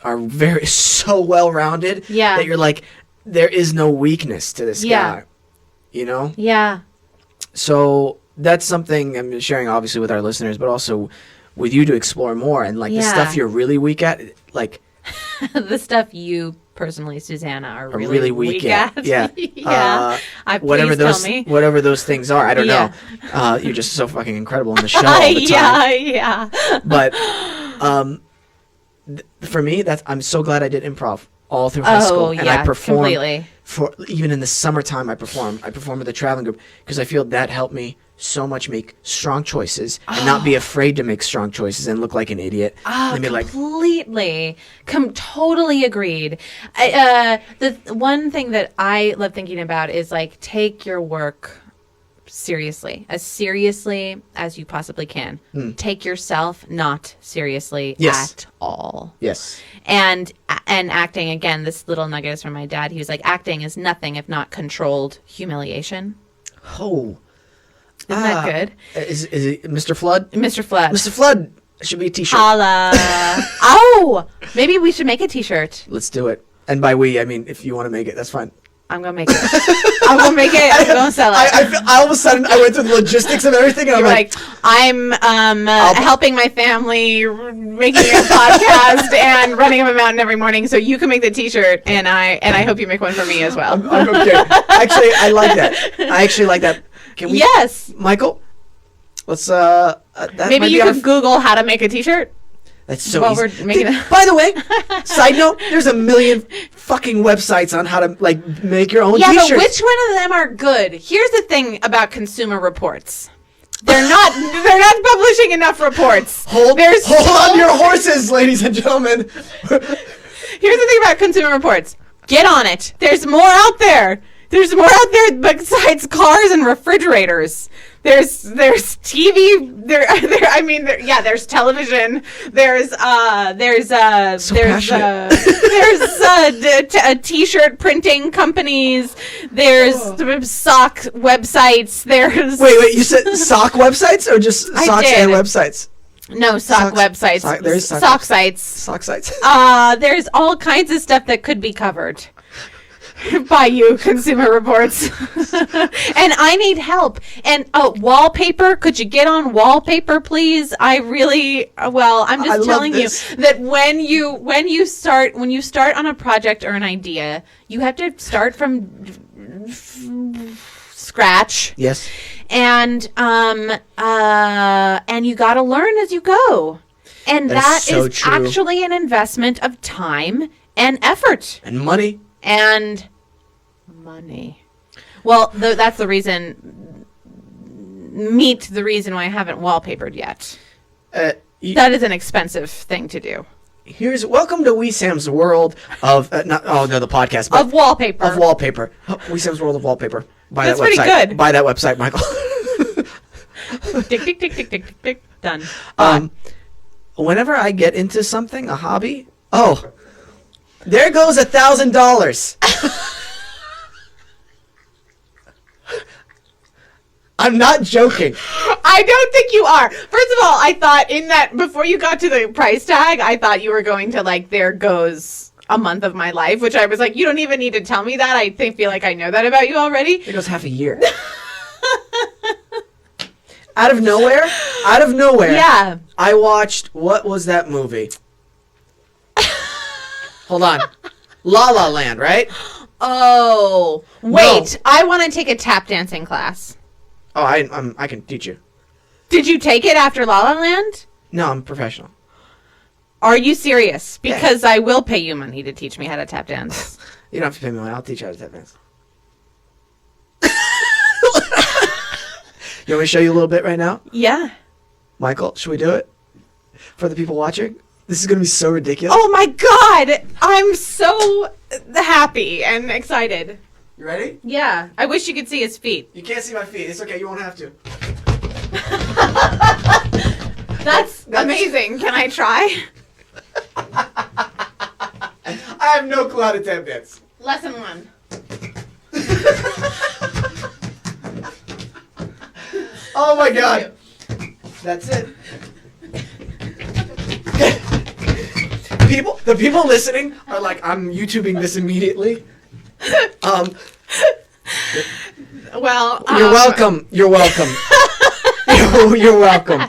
are so well rounded that you're like, there is no weakness to this guy. So that's something I'm sharing obviously with our listeners, but also with you to explore more, and like the stuff you're really weak at, like the stuff you personally, Susannah, are really weak at. whatever please tell me. whatever those things are. I don't Yeah. know. You're just so fucking incredible in the show all the time. Yeah. But for me, I'm so glad I did improv all through high school, and I performed completely. even in the summertime. I performed with a traveling group because I feel that helped me so much make strong choices and not be afraid to make strong choices and look like an idiot. And be like, Completely. Totally agreed. The one thing that I love thinking about is like take your work seriously as you possibly can. Take yourself not seriously at all. yes, And acting, again, this little nugget is from my dad. He was like, acting is nothing if not controlled humiliation. oh, Isn't that good? Is it Mr. Flood? Mr. Flood. Mr. Flood should be a t-shirt. Holla. Oh, maybe we should make a t-shirt. Let's do it. And by we, I mean if you want to make it, that's fine. I'm going to make it. I'm going to make it. I'm going to sell it. I all of a sudden I went through the logistics of everything, and You're I'm like, I'm helping my family, making a podcast and running up a mountain every morning. So you can make the T-shirt, and I hope you make one for me as well. I'm okay. Actually, I like that. I actually like that. Can we? Yes. Michael, let's. That Maybe might you be could Google how to make a T-shirt. That's so while easy. we're making it. By the way, side note, there's a million fucking websites on how to like make your own Yeah, t-shirts. but which one of them are good? Here's the thing about Consumer Reports. They're not publishing enough reports. Hold on your horses, ladies and gentlemen. Here's the thing about Consumer Reports. Get on it. There's more out there. There's more out there besides cars and refrigerators. There's TV. There's television. There's t-shirt printing companies. There's sock websites. There's Wait, you said sock websites or just socks and websites? No, sock websites. There's sock sites. Sock sites. There's all kinds of stuff that could be covered by you, Consumer Reports. And I need help. And wallpaper. Could you get on wallpaper, please? I'm just telling you that when you start on a project or an idea, you have to start from scratch. Yes. And you got to learn as you go. And that so is true. actually an investment of time and effort. And money. And money. Well, that's the reason. Meet the reason why I haven't wallpapered yet. That is an expensive thing to do. Welcome to Wesam's world of the podcast, but Of wallpaper. Of wallpaper. Wesam's world of wallpaper. Buy That's that pretty website. good. Buy that website, Michael. Tick, tick, tick, tick, tick, tick, tick. Done. Whenever I get into something, a hobby, there goes $1,000. I'm not joking. I don't think you are. First of all, I thought in that before you got to the price tag, I thought you were going to there goes a month of my life, which I was like, you don't even need to tell me that. I feel like I know that about you already. There goes half a year. Out of nowhere. Yeah. I watched, what was that movie? Hold on. La La Land, right? Oh, wait. No. I want to take a tap dancing class. Oh, I can teach you. Did you take it after La La Land? No, I'm professional. Are you serious? Yeah. Because I will pay you money to teach me how to tap dance. You don't have to pay me money. I'll teach you how to tap dance. You want me to show you a little bit right now? Yeah. Michael, should we do it? For the people watching? This is going to be so ridiculous. Oh my God. I'm so happy and excited. You ready? Yeah. I wish you could see his feet. You can't see my feet. It's okay. You won't have to. That's amazing. Can I try? I have no clue how to tap dance. Lesson 1. Oh my God. That's it. The people listening are like, I'm YouTubing this immediately. Well, You're welcome. You're welcome. You're welcome.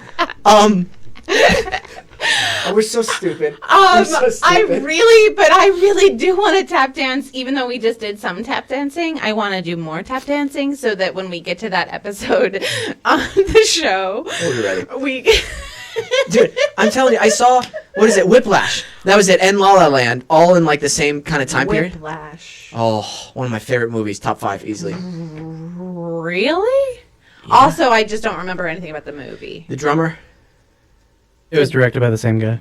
Oh, we're so stupid. I really do want to tap dance, even though we just did some tap dancing. I want to do more tap dancing so that when we get to that episode on the show, We'll be ready. we. Dude, I'm telling you, I saw, what is it, Whiplash. That was it, and La La Land, all in like the same kind of time period. Whiplash. Oh, one of my favorite movies, top 5 easily. Really? Yeah. Also, I just don't remember anything about the movie. The drummer? It was directed by the same guy.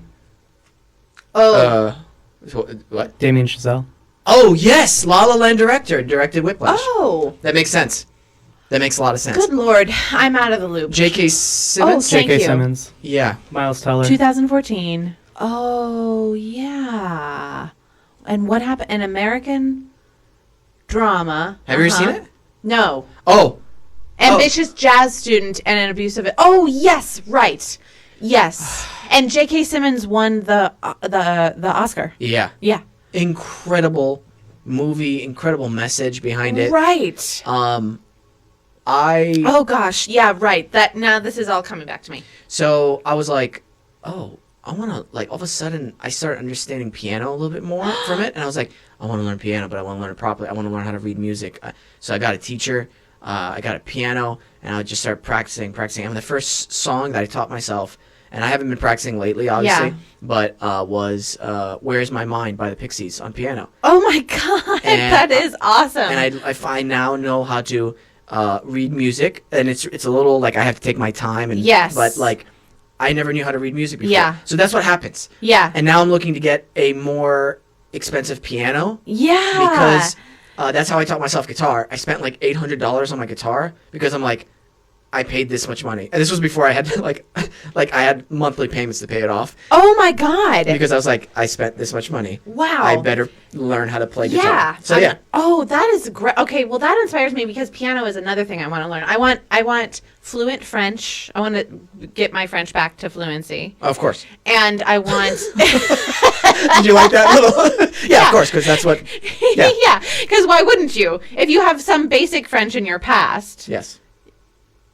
Oh. What? Damien Chazelle. Oh, yes! La La Land directed Whiplash. Oh. That makes sense. That makes a lot of sense. Good Lord. I'm out of the loop. J.K. Simmons? Oh, thank J.K. you. Simmons. Yeah. Miles Teller. 2014. Oh, yeah. And what happened? An American drama. Have you ever seen it? No. Oh. Ambitious jazz student and an abusive. Oh, yes, right. Yes. And J.K. Simmons won the Oscar. Yeah. Yeah. Incredible movie, incredible message behind it. Right. Oh gosh, yeah, right. That now this is all coming back to me. So I was like, oh, I want to, like, all of a sudden I started understanding piano a little bit more from it, and I was like, I want to learn piano, but I want to learn it properly. I want to learn how to read music. So I got a teacher. I got a piano, and I would just start practicing. And the first song that I taught myself, and I haven't been practicing lately, obviously, but was "Where's My Mind" by the Pixies on piano. Oh my god, And that is awesome! And I now know how to read music, and it's a little like I have to take my time, and yes, but like I never knew how to read music before. Yeah. So that's what happens. Yeah. And now I'm looking to get a more expensive piano. Yeah. Because that's how I taught myself guitar. I spent like $800 on my guitar because I'm like, I paid this much money. And this was before I had like I had monthly payments to pay it off. Oh my god. Because I was like, I spent this much money. Wow. I better learn how to play guitar. Yeah. So yeah. Oh, that is great. Okay, well that inspires me because piano is another thing I want to learn. I want fluent French. I want to get my French back to fluency. Of course. And I want Did you like that little? Yeah, of course, because that's what. Yeah. Yeah, because why wouldn't you? If you have some basic French in your past. Yes.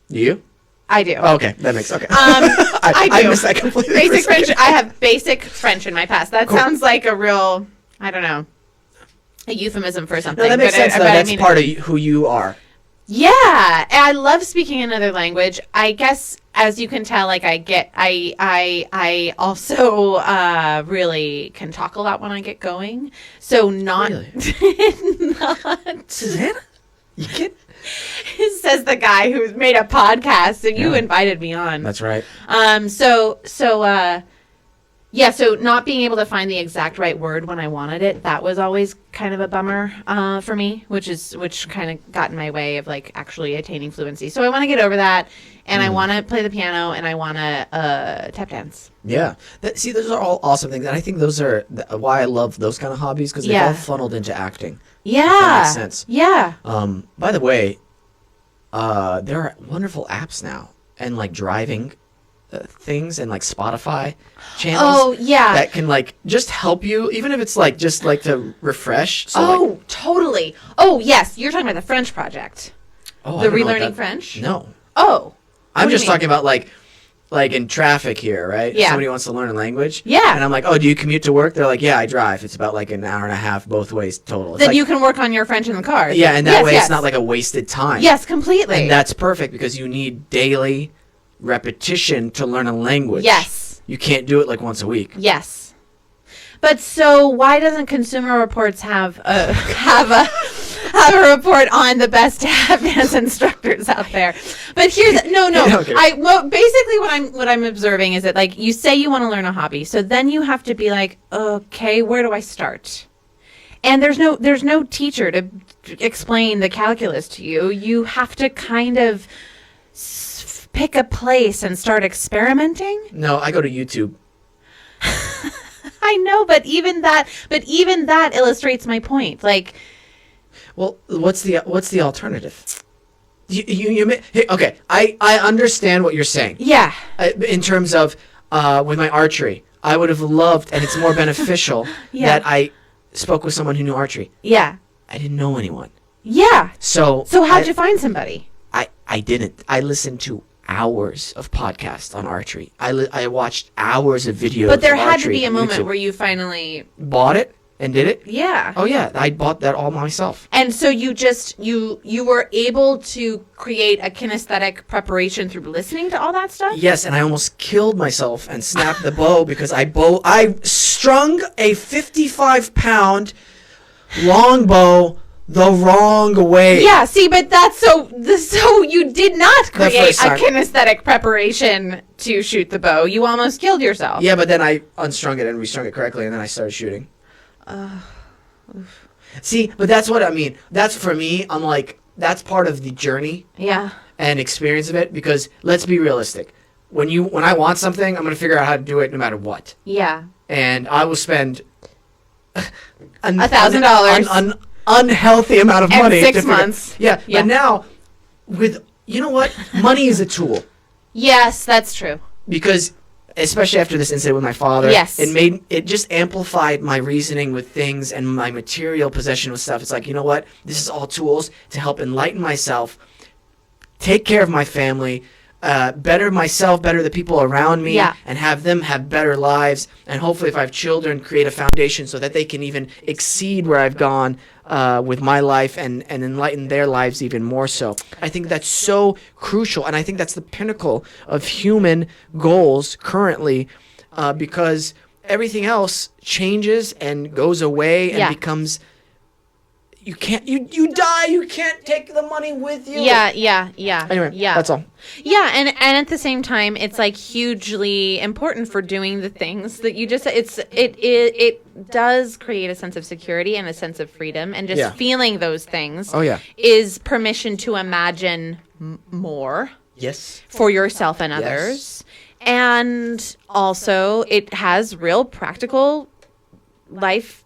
Do you? I do. Oh, okay, that makes okay. I do. I missed that completely. Basic French. I have basic French in my past. That sounds like a real, I don't know, a euphemism for something. No, that makes sense. Though. But That's I mean, part of who you are. Yeah, and I love speaking another language. I guess, as you can tell, like I also really can talk a lot when I get going. So not, Really? not Susannah, you kid? says the guy who's made a podcast and you invited me on. That's right. So not being able to find the exact right word when I wanted it, that was always kind of a bummer for me, which kind of got in my way of like actually attaining fluency. So I want to get over that, and I want to play the piano, and I want to tap dance. Yeah. See, those are all awesome things, and I think those are why I love those kind of hobbies, because they've all funneled into acting. Yeah. If that makes sense. Yeah. By the way, there are wonderful apps now, and like driving things, and like Spotify channels. Oh, yeah. That can like just help you, even if it's like just like to refresh. So, like, totally. Oh, yes. You're talking about the French project. oh, I The don't know what relearning that- French? No. Oh. I'm What do you just mean? talking about like in traffic here, right? Yeah. Somebody wants to learn a language. Yeah. And I'm like, oh, do you commute to work? They're like, yeah, I drive. It's about like an hour and a half both ways total. It's Then like, you can work on your French in the car. yeah, and that Yes, way yes. it's not like a wasted time. Yes, completely. And that's perfect because you need daily repetition to learn a language. Yes. You can't do it like once a week. Yes. But so why doesn't Consumer Reports have a report on the best tap dance instructors out there? But here's no. Okay. Basically what I'm observing is that like you say you want to learn a hobby, so then you have to be like, okay, where do I start? And there's no teacher to explain the calculus to you. You have to kind of pick a place and start experimenting. No, I go to YouTube. I know, but even that illustrates my point. Like, Well, what's the alternative? Hey, okay, I understand what you're saying. yeah, In terms of with my archery, I would have loved, and it's more beneficial Yeah. that I spoke with someone who knew archery. yeah, I didn't know anyone. yeah. So So how'd you find somebody? I didn't. I listened to hours of podcasts on archery. I watched hours of videos. But there of had to archery be a on moment YouTube. where you finally, Bought it and did it. yeah. Oh yeah, I bought that all myself. And so you just you were able to create a kinesthetic preparation through listening to all that stuff? Yes, and I almost killed myself and snapped the bow because I strung a 55-pound longbow the wrong way. Yeah, see, but that's so you did not create a first time. kinesthetic preparation to shoot the bow. You almost killed yourself. Yeah, but then I unstrung it and restrung it correctly, and then I started shooting. See, but that's what I mean. That's for me. I'm like, that's part of the journey Yeah. and experience of it. Because let's be realistic. When I want something, I'm gonna figure out how to do it no matter what. Yeah. And I will spend $1,000 an unhealthy amount of And money. 6 to figure- months. Yeah, Yeah. but now you know what? Money is a tool. Yes, that's true. Because especially after this incident with my father, Yes. it just amplified my reasoning with things and my material possession with stuff. It's like, you know what? This is all tools to help enlighten myself, take care of my family, better myself, better the people around me, Yeah. and have them have better lives. And hopefully, if I have children, create a foundation so that they can even exceed where I've gone with my life and enlighten their lives even more so. I think that's so crucial, and I think that's the pinnacle of human goals currently, because everything else changes and goes away and Yeah. becomes. You can't. You die. You can't take the money with you. Yeah. Anyway, yeah. that's all. Yeah, and at the same time, it's like hugely important for doing the things that you just. It does create a sense of security and a sense of freedom, and just Yeah. feeling those things. Oh, yeah. Is permission to imagine more Yes. for yourself and others, and also it has real practical life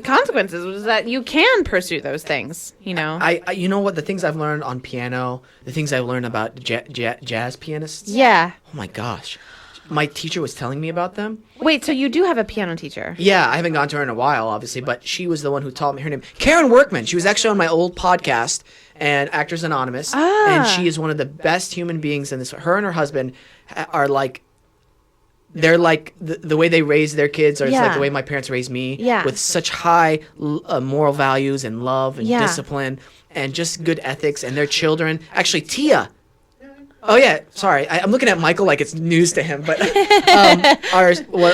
consequences, is that you can pursue those things. You know. I you know what, the things I've learned on piano, the things I've learned about jazz pianists. Yeah. Oh my gosh, my teacher was telling me about them. Wait, so you do have a piano teacher? Yeah, I haven't gone to her in a while, obviously, but she was the one who taught me. Her name, Karen Workman. She was actually on my old podcast and Actors Anonymous, and she is one of the best human beings in this. Her and her husband are like. They're like the way they raise their kids, or it's like Yeah. the way my parents raised me, Yeah. with such high moral values and love and Yeah. discipline and just good ethics. And their children, actually, Tia. Oh yeah, sorry, I'm looking at Michael like it's news to him, but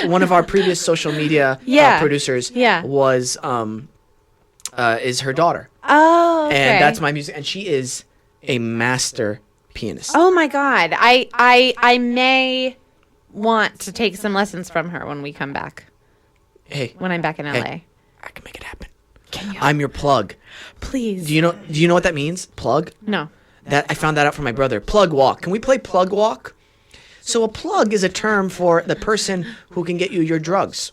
one of our previous social media Yeah. producers Yeah. was is her daughter, Oh, okay. and that's my music, and she is a master pianist. Oh my God, I may want to take some lessons from her when we come back. Hey, When I'm back in LA. Hey. I can make it happen. Can you? I'm your plug. Please. Do you know what that means? Plug? No. That I found that out from my brother. Plug walk. Can we play plug walk? So a plug is a term for the person who can get you your drugs,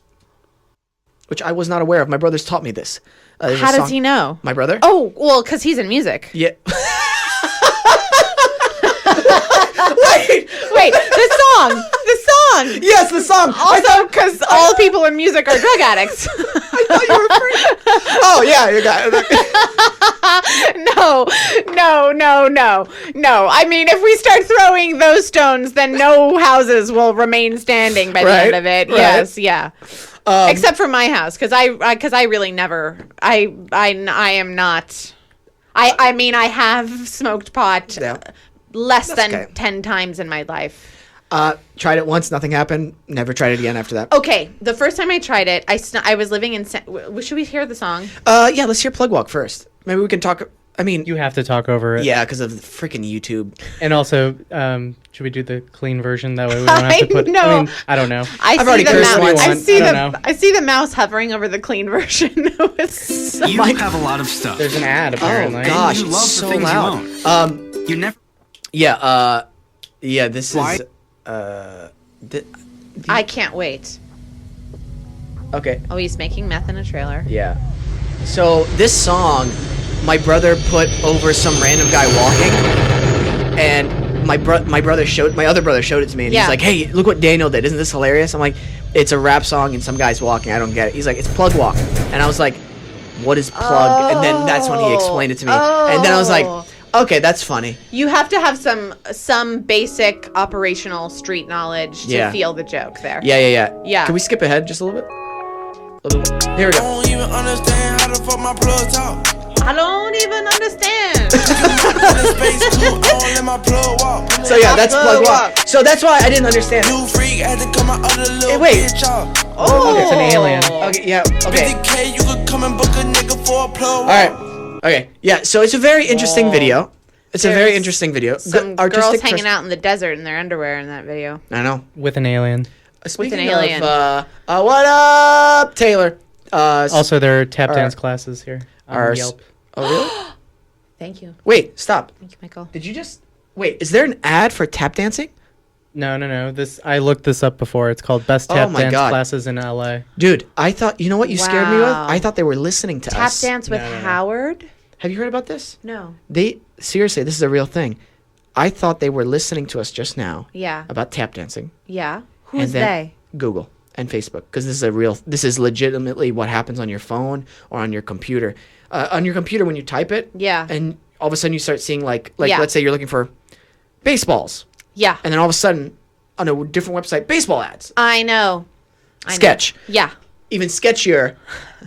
which I was not aware of. My brother's taught me this. There's a How does song- he know? My brother? Oh, well, because he's in music. Yeah. Wait. Wait, the song. Yes, the song. Also, because all people in music are drug addicts. I thought you were free. Oh yeah, you got it. No. I mean, if we start throwing those stones, then no houses will remain standing by the Right, end of it. right. Yes, yeah. Except for my house, because I really never. I am not. I mean, I have smoked pot Yeah. less That's than okay. 10 times in my life. Tried it once, nothing happened. Never tried it again after that. Okay, the first time I tried it, I was living in. Should we hear the song? Yeah, let's hear plug walk first. Maybe we can talk. I mean, You have to talk over it. yeah, because of the freaking YouTube. And also, should we do the clean version? That way we don't have to put. know. I mean, I don't know. I've already cursed once. I see I don't know. I see the mouse hovering over the clean version. You have a lot of stuff. There's an ad apparently. Oh gosh, You it's love the so things you loud. own. You never. Yeah. This Why? is. I can't wait. Okay. Oh, he's making meth in a trailer. Yeah. So this song, my brother put over some random guy walking, and my other brother showed it to me, and Yeah. he's like, "Hey, look what Daniel did! Isn't this hilarious?" I'm like, "It's a rap song, and some guy's walking. I don't get it." He's like, "It's plug walk," and I was like, "What is plug?" And then that's when he explained it to me, and then I was like, Okay, that's funny. You have to have some basic operational street knowledge to Yeah. feel the joke there. Yeah. Yeah. Can we skip ahead just a little bit? Here we go. don't even understand how the fuck my plug talk. I don't even understand. Space too, I don't let my plug walk. So yeah, that's plug walk. So that's why I didn't understand. New freak had to come out of the little wait. bitch off. Oh, It's an alien. Okay, yeah, okay. 50K, you could come and book a nigga for a plug All walk. right. Okay. Yeah. So it's a very interesting video. It's a very There's interesting video. some Good girls artistic hanging out in the desert in their underwear in that video. I know. With an alien. Speaking alien. of, what up, Taylor? Also, there are tap Our- dance classes here on our- Yelp. Oh, really? Thank you. Wait, stop. Thank you, Michael. Did you just wait? Is there an ad for tap dancing? No. I looked this up before. It's called Best Tap my Dance God. Classes in LA. Dude, I thought, you know what you scared me with? Wow. I thought they were listening to Tap us. dance with No. Howard? Have you heard about this? No. Seriously, this is a real thing. I thought they were listening to us just now Yeah. about tap dancing. Yeah. And Who's then they? Google and Facebook, because this is legitimately what happens on your phone or on your computer. On your computer when you type it, Yeah. and all of a sudden you start seeing like Yeah. let's say you're looking for baseballs, Yeah. and then all of a sudden on a different website, baseball ads. I know. Sketch. Yeah. Even sketchier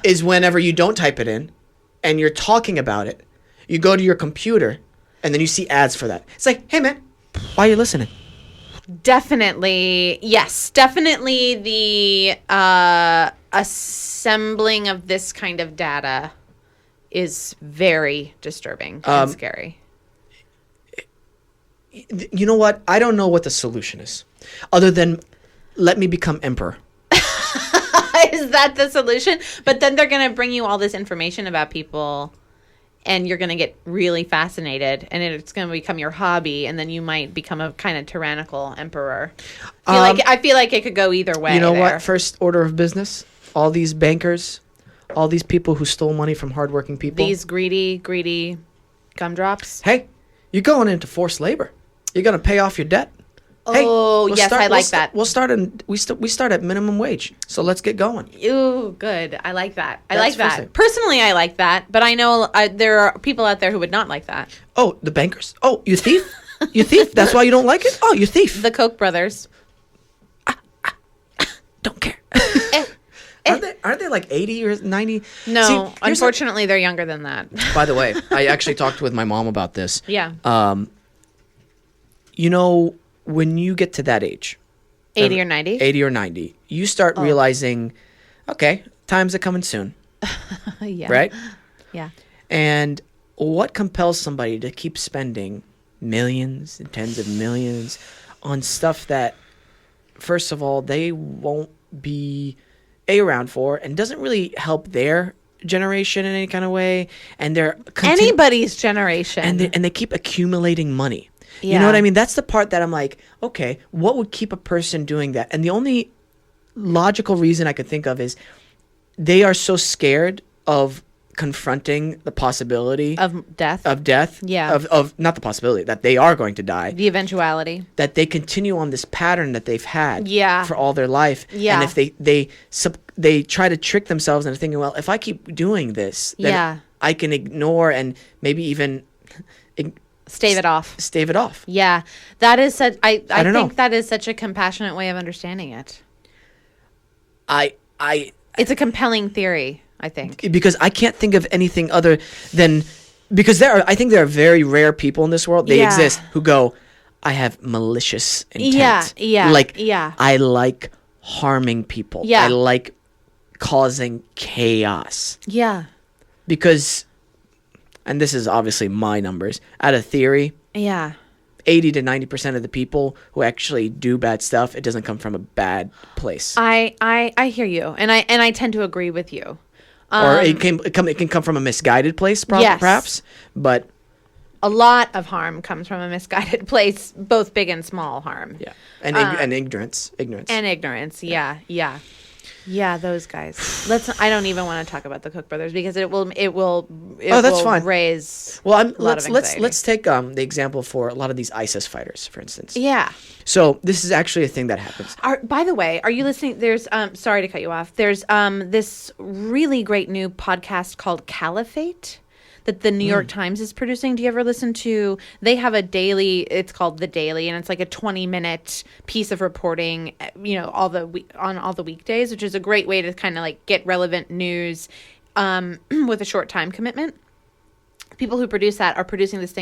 is whenever you don't type it in and you're talking about it. You go to your computer and then you see ads for that. It's like, hey man, why are you listening? Definitely. Yes. Definitely the assembling of this kind of data is very disturbing and scary. You know what? I don't know what the solution is, other than let me become emperor. Is that the solution? But then they're going to bring you all this information about people and you're going to get really fascinated and it's going to become your hobby and then you might become a kind of tyrannical emperor. I feel like it could go either way. You know there. what? First order of business, all these bankers, all these people who stole money from hardworking people. These greedy gumdrops. Hey, you're going into forced labor. You're going to pay off your debt. Hey, Oh, yes, I like that. We start at minimum wage. So let's get going. Ooh, good. I like that. I That's like first that. thing. Personally, I like that. But I know there are people out there who would not like that. Oh, the bankers. Oh, you thief? You thief? That's why you don't like it? Oh, you thief. The Koch brothers. Don't care. Aren't they like 80 or 90? No, See, here's unfortunately, they're younger than that. By the way, I actually talked with my mom about this. Yeah. You know, when you get to that age, 80 or 90? 80 or 90, you start realizing, okay, times are coming soon, Yeah. right? Yeah. And what compels somebody to keep spending millions and tens of millions on stuff that, first of all, they won't be around for and doesn't really help their generation in any kind of way, and they're Anybody's generation. and they keep accumulating money. You Yeah. know what I mean? That's the part that I'm like, okay, what would keep a person doing that? And the only logical reason I could think of is they are so scared of confronting the possibility of death. of death. Yeah. Of not the possibility that they are going to die. The eventuality. That they continue on this pattern that they've had Yeah. for all their life. Yeah. And if they try to trick themselves into thinking, well, if I keep doing this, then Yeah. I can ignore and maybe even Stave it off. stave it off. Yeah. That is such I don't think know. that is such a compassionate way of understanding it. I It's a compelling theory, I think. because I can't think of anything other than because I think there are very rare people in this world. They Yeah. exist who go, I have malicious intent. Yeah. Like Yeah. I like harming people. Yeah. I like causing chaos. Yeah. Because and this is obviously my numbers, out of theory, Yeah. 80 to 90% of the people who actually do bad stuff, it doesn't come from a bad place. I hear you. And I tend to agree with you. Or it can come from a misguided place, Yes. perhaps. But A lot of harm comes from a misguided place, both big and small harm. yeah, and ignorance. And ignorance. Yeah. Yeah, those guys. I don't even want to talk about the Koch brothers because it will that's fine. raise Well, a lot of let's anxiety. take the example for a lot of these ISIS fighters, for instance. Yeah. So this is actually a thing that happens. By the way, are you listening? There's sorry to cut you off. There's this really great new podcast called Caliphate that the New York Times is producing. Do you ever listen to? They have a daily. It's called The Daily, and it's like a 20-minute piece of reporting. On all the weekdays, which is a great way to kind of like get relevant news with a short time commitment. People who produce that are producing this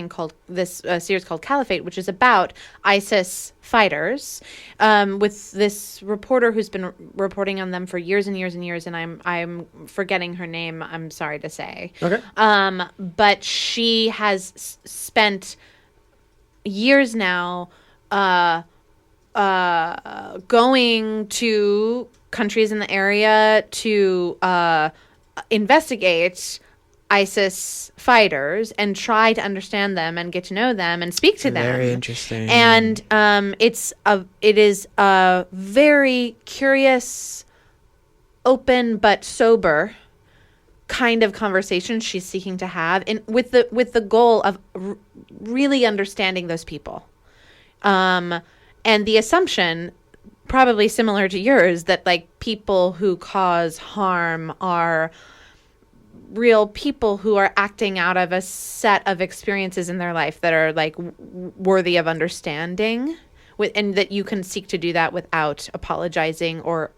series called Caliphate, which is about ISIS fighters, with this reporter who's been reporting on them for years and years and years, and I'm forgetting her name. I'm sorry to say. Okay. But she has spent years now going to countries in the area to investigate ISIS fighters and try to understand them and get to know them and speak to them. Very interesting. And it is a very curious, open but sober kind of conversation she's seeking to have, with the goal of really understanding those people. And the assumption, probably similar to yours, that like people who cause harm are real people who are acting out of a set of experiences in their life that are like worthy of understanding, and that you can seek to do that without apologizing or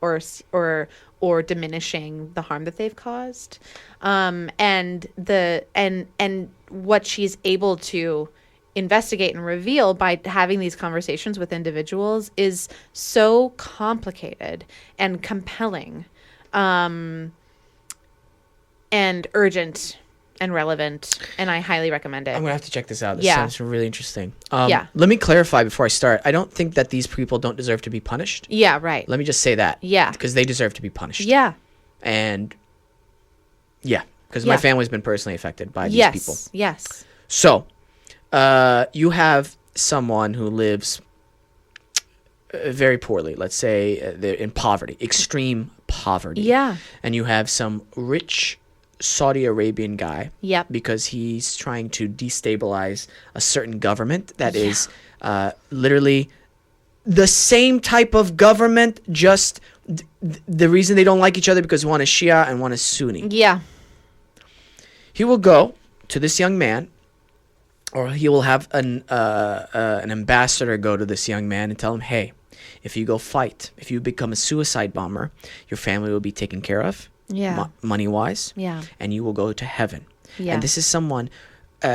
diminishing the harm that they've caused. And what she's able to investigate and reveal by having these conversations with individuals is so complicated and compelling, and urgent and relevant, and I highly recommend it. I'm gonna have to check this out. This Yeah. sounds really interesting. Yeah. Let me clarify before I start. I don't think that these people don't deserve to be punished. Yeah, right. Let me just say that. Yeah. Because they deserve to be punished. Yeah. And yeah, because Yeah. my family's been personally affected by these Yes. people. Yes. So, you have someone who lives very poorly. Let's say they're in poverty, extreme poverty. Yeah. And you have some rich Saudi Arabian guy. Yep. Because he's trying to destabilize a certain government that is literally the same type of government, just the reason they don't like each other because one is Shia and one is Sunni. Yeah. He will go to this young man, or he will have an ambassador go to this young man and tell him, hey, if you go fight, if you become a suicide bomber, your family will be taken care of. Yeah. Money-wise. Yeah. And you will go to heaven. Yeah. And this is someone,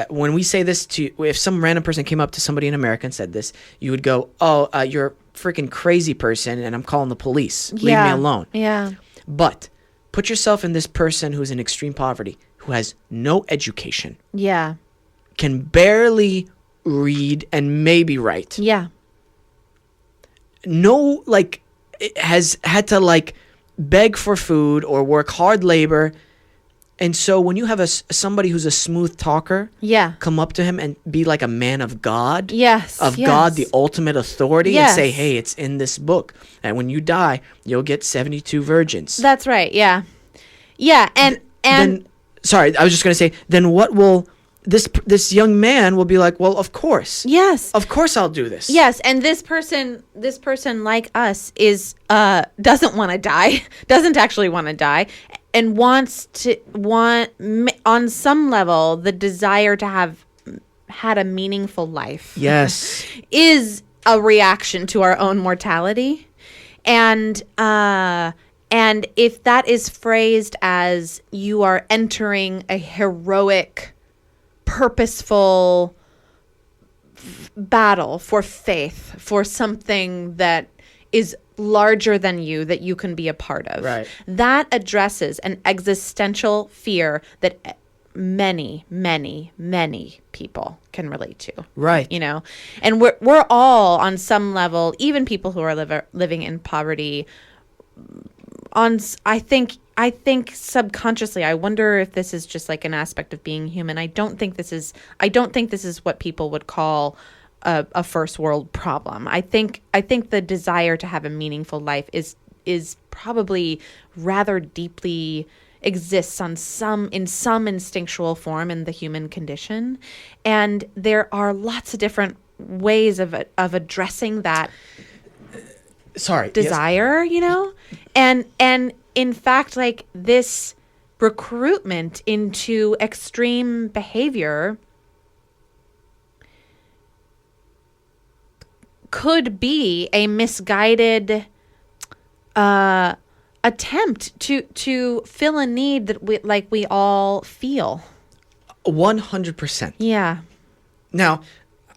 when we say this to, if some random person came up to somebody in America and said this, you would go, oh, you're a freaking crazy person and I'm calling the police. Leave me alone. Yeah. But put yourself in this person who's in extreme poverty, who has no education, Yeah. can barely read and maybe write. Yeah. No, like, has had to, like, beg for food or work hard labor. And so when you have somebody who's a smooth talker Yeah. come up to him and be like a man of God, Yes. of yes. God, the ultimate authority, Yes. and say, hey, it's in this book. And when you die, you'll get 72 virgins. That's right. Yeah. Yeah. And Then, sorry, I was just going to say, then what will this young man will be like, well, of course. yes. Of course I'll do this. Yes, and this person like us is doesn't want to die, doesn't actually want to die, and wants on some level the desire to have had a meaningful life. Yes. Is a reaction to our own mortality, and if that is phrased as you are entering a heroic, purposeful battle for faith, for something that is larger than you, that you can be a part of. Right. That addresses an existential fear that many, many, many people can relate to. Right. You know, and we're all on some level, even people who are living in poverty, I think subconsciously, I wonder if this is just like an aspect of being human. I don't think this is what people would call a first world problem. I think the desire to have a meaningful life is probably rather deeply exists in some instinctual form in the human condition, and there are lots of different ways of addressing that Sorry. desire, you know, and in fact, like, this recruitment into extreme behavior could be a misguided attempt to fill a need that we all feel. 100%. Yeah. Now,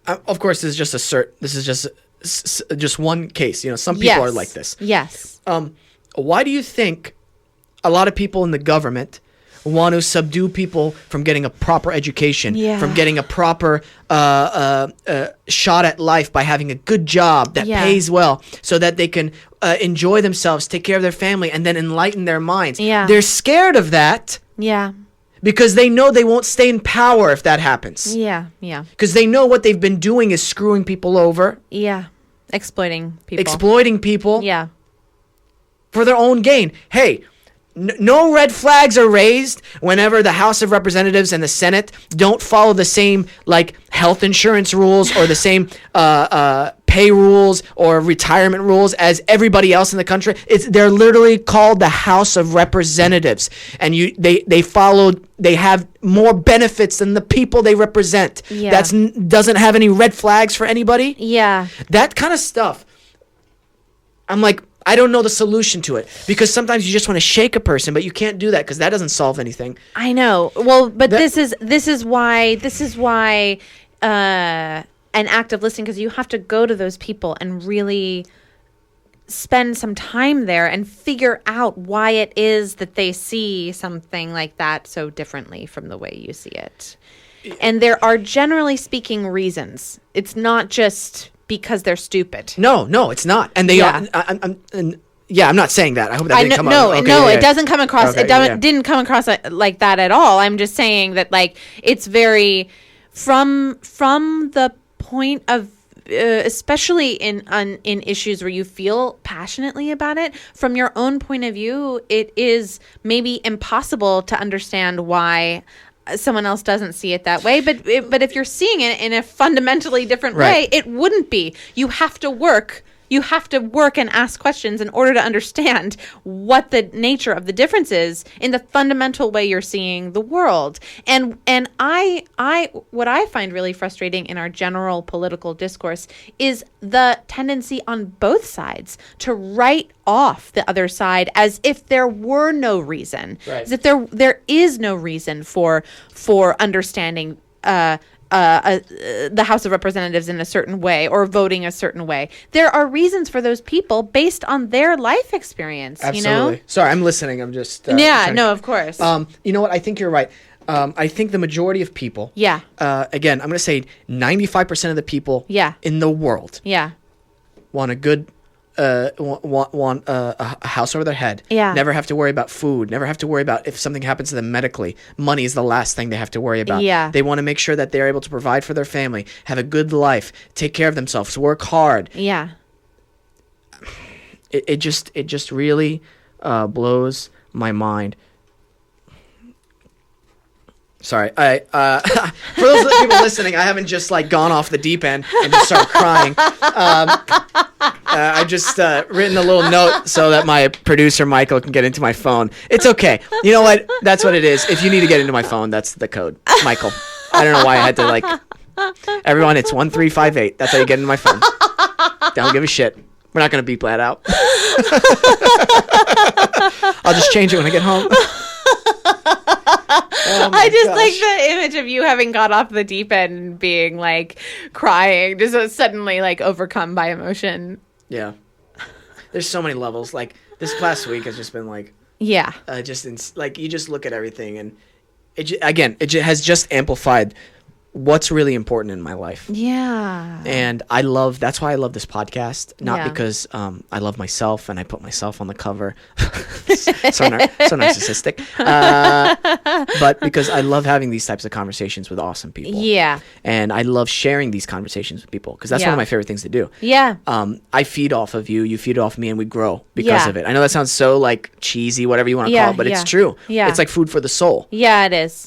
of course, this is just one case. You know, some people are like this. Yes. Why do you think a lot of people in the government want to subdue people from getting a proper education, from getting a proper shot at life by having a good job that pays well, so that they can enjoy themselves, take care of their family, and then enlighten their minds? Yeah. They're scared of that. Yeah. Because they know they won't stay in power if that happens. Yeah. Yeah. Because they know what they've been doing is screwing people over. Yeah. Exploiting people. Exploiting people. Yeah. For their own gain. Hey, no red flags are raised whenever the House of Representatives and the Senate don't follow the same health insurance rules or the same pay rules or retirement rules as everybody else in the country. They're literally called the House of Representatives, and they have more benefits than the people they represent. Yeah. Doesn't have any red flags for anybody. Yeah. That kind of stuff. I'm like, I don't know the solution to it, because sometimes you just want to shake a person, but you can't do that because that doesn't solve anything. I know. Well, but this is why an act of listening, because you have to go to those people and really spend some time there and figure out why it is that they see something like that so differently from the way you see it. And there are, generally speaking, reasons. It's not just because they're stupid. No, it's not. And they are. I'm not saying that. I hope that didn't come out. It doesn't come across. Okay, didn't come across like that at all. I'm just saying that it's very from the point of especially in issues where you feel passionately about it, from your own point of view, it is maybe impossible to understand why someone else doesn't see it that way. But if you're seeing it in a fundamentally different way, it wouldn't be. You have to work and ask questions in order to understand what the nature of the difference is in the fundamental way you're seeing the world. And what I find really frustrating in our general political discourse is the tendency on both sides to write off the other side as if there were no reason, as if there is no reason for understanding the House of Representatives in a certain way or voting a certain way. There are reasons for those people based on their life experience. Absolutely. You know? Sorry, I'm listening. I'm just of course. You know what? I think you're right. I think the majority of people. Yeah. Again, I'm going to say 95% of the people. Yeah. In the world. Yeah. Want a good. Want a house over their head. Yeah. Never have to worry about food. Never have to worry about if something happens to them medically. Money is the last thing they have to worry about. Yeah. They want to make sure that they're able to provide for their family, have a good life, take care of themselves, work hard. Yeah. It just really blows my mind. Sorry, for those people listening, I haven't just gone off the deep end and just started crying. I just written a little note so that my producer Michael can get into my phone. It's okay. You know what? That's what it is. If you need to get into my phone, that's the code, Michael. I don't know why I had to everyone. It's 1358. That's how you get into my phone. Don't give a shit. We're not gonna beep that out. I'll just change it when I get home. Oh I just like the image of you having got off the deep end and being crying, just suddenly overcome by emotion. Yeah. There's so many levels. This past week has just been you just look at everything, and it has just amplified what's really important in my life. Yeah. And that's why I love this podcast. Not because I love myself and I put myself on the cover. so narcissistic. But because I love having these types of conversations with awesome people. Yeah. And I love sharing these conversations with people because that's one of my favorite things to do. Yeah. I feed off of you, you feed off of me, and we grow because of it. I know that sounds so cheesy, whatever you want to call it, but it's true. Yeah. It's like food for the soul. Yeah, it is.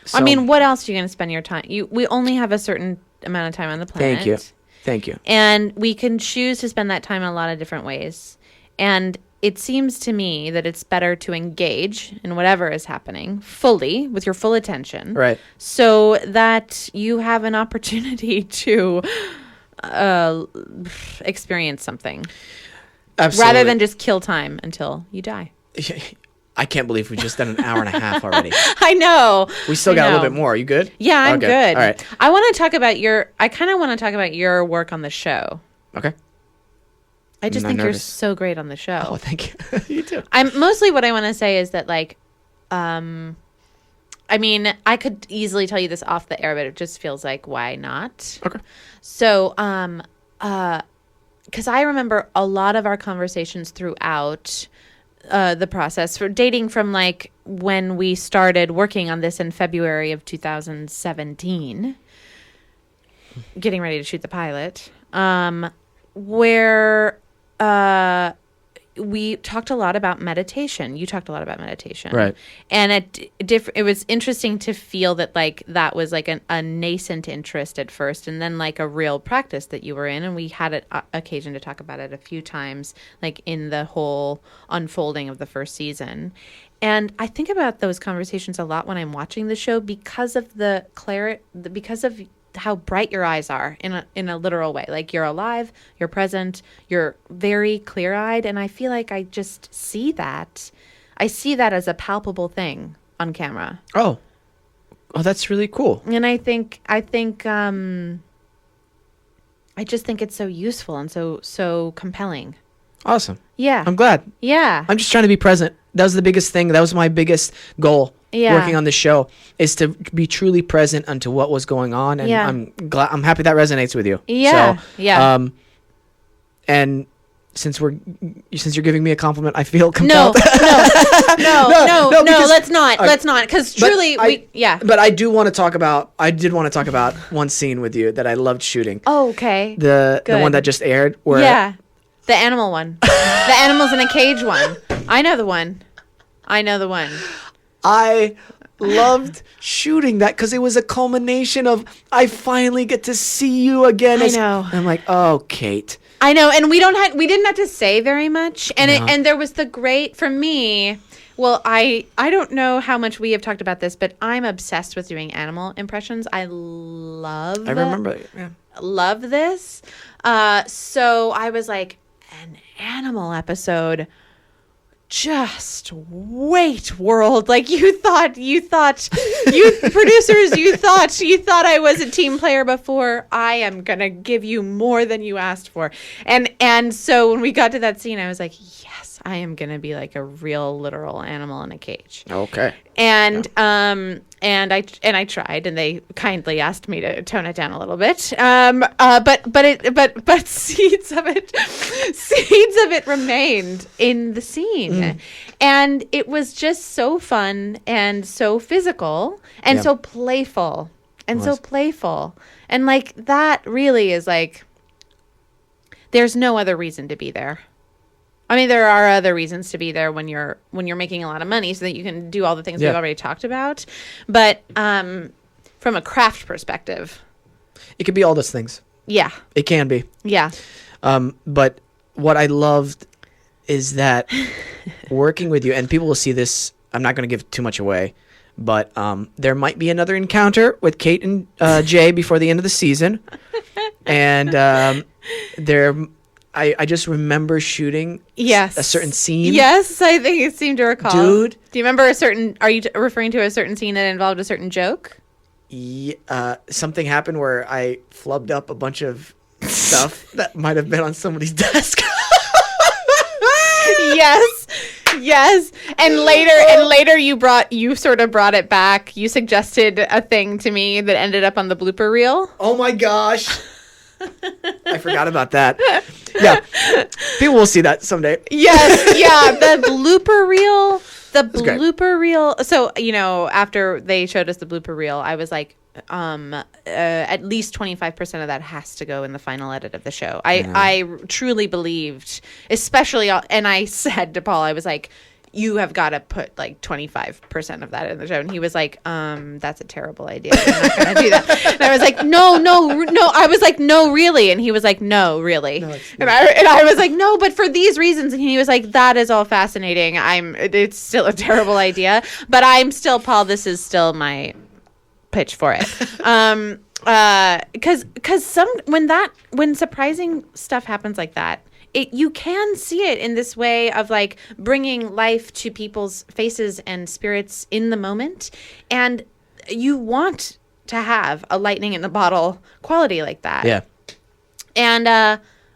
So, I mean, what else are you going to spend your time? We only have a certain amount of time on the planet. Thank you. And we can choose to spend that time in a lot of different ways. And it seems to me that it's better to engage in whatever is happening fully with your full attention. Right. So that you have an opportunity to experience something. Absolutely. Rather than just kill time until you die. I can't believe we just done an hour and a half already. I know. We still got a little bit more. Are you good? Yeah, I'm Okay. good. All right. I want to talk about I kind of want to talk about your work on the show. Okay. I just I'm think you're nervous. so great on the show. Oh, thank you. You too. I'm mostly what I want to say is that like, I mean, I could easily tell you this off the air, but it just feels like, why not? Okay. So, because I remember a lot of our conversations throughout the process for dating from like when we started working on this in February of 2017, getting ready to shoot the pilot, where we talked a lot about meditation. You talked a lot about meditation. Right. And it was interesting to feel that like that was like a nascent interest at first and then like a real practice that you were in. And we had an occasion to talk about it a few times, like in the whole unfolding of the first season. And I think about those conversations a lot when I'm watching the show because of because of how bright your eyes are in a literal way. Like you're alive, you're present, you're very clear-eyed, and I feel like I just see that. I see that as a palpable thing on camera. Oh, that's really cool. And I just think it's so useful and so compelling. Awesome. Yeah. I'm glad. Yeah. I'm just trying to be present. That was the biggest thing. That was my biggest goal. Yeah. Working on the show is to be truly present unto what was going on, and Yeah. I'm happy that resonates with you. Yeah. So, Yeah. And since you're giving me a compliment, I feel No, compelled. no, because- let's not. Let's not. Because truly, But I did want to talk about one scene with you that I loved shooting. Oh, okay. The Good. one that just aired. Where Yeah. The animal one. The animals in a cage one. I know the one. I loved shooting that because it was a culmination of I finally get to see you again. I know. And I'm like, oh, Kate. I know, and we didn't have to say very much, and and there was the great for me. Well, I don't know how much we have talked about this, but I'm obsessed with doing animal impressions. I remember. Yeah. love this. So I was like, an animal episode. Just wait, world. Like you thought, you producers, you thought I was a team player before. I am going to give you more than you asked for. And so when we got to that scene, I was like, yes, I am going to be like a real literal animal in a cage. Okay. And I tried, and they kindly asked me to tone it down a little bit. But seeds of it remained in the scene, and it was just so fun and so physical and so playful and like that really is like. There's no other reason to be there. I mean, there are other reasons to be there when you're making a lot of money so that you can do all the things we've already talked about. But from a craft perspective, it could be all those things. Yeah. It can be. Yeah. But what I loved is that working with you, and people will see this, I'm not going to give too much away, but there might be another encounter with Kate and Jay before the end of the season. And I just remember shooting a certain scene. Yes, I think it seemed to recall. Dude. Do you remember are you referring to a certain scene that involved a certain joke? Yeah, something happened where I flubbed up a bunch of stuff that might have been on somebody's desk. Yes. And later you sort of brought it back. You suggested a thing to me that ended up on the blooper reel. Oh my gosh. I forgot about that. Yeah. People will see that someday. Yes, yeah, the blooper reel. great. So, after they showed us the blooper reel, I was like, at least 25% of that has to go in the final edit of the show. I truly believed, especially, and I said to Paul, I was like, you have got to put like 25% of that in the show. And he was like, that's a terrible idea. I'm not going to do that. And I was like, no. I was like, no, really. And he was like, no, really. No, and I was like, no, but for these reasons. And he was like, that is all fascinating. It's still a terrible idea, but I'm still, Paul, this is still my pitch for it. Because when surprising stuff happens like that, you can see it in this way of like bringing life to people's faces and spirits in the moment, and you want to have a lightning in the bottle quality like that. Yeah.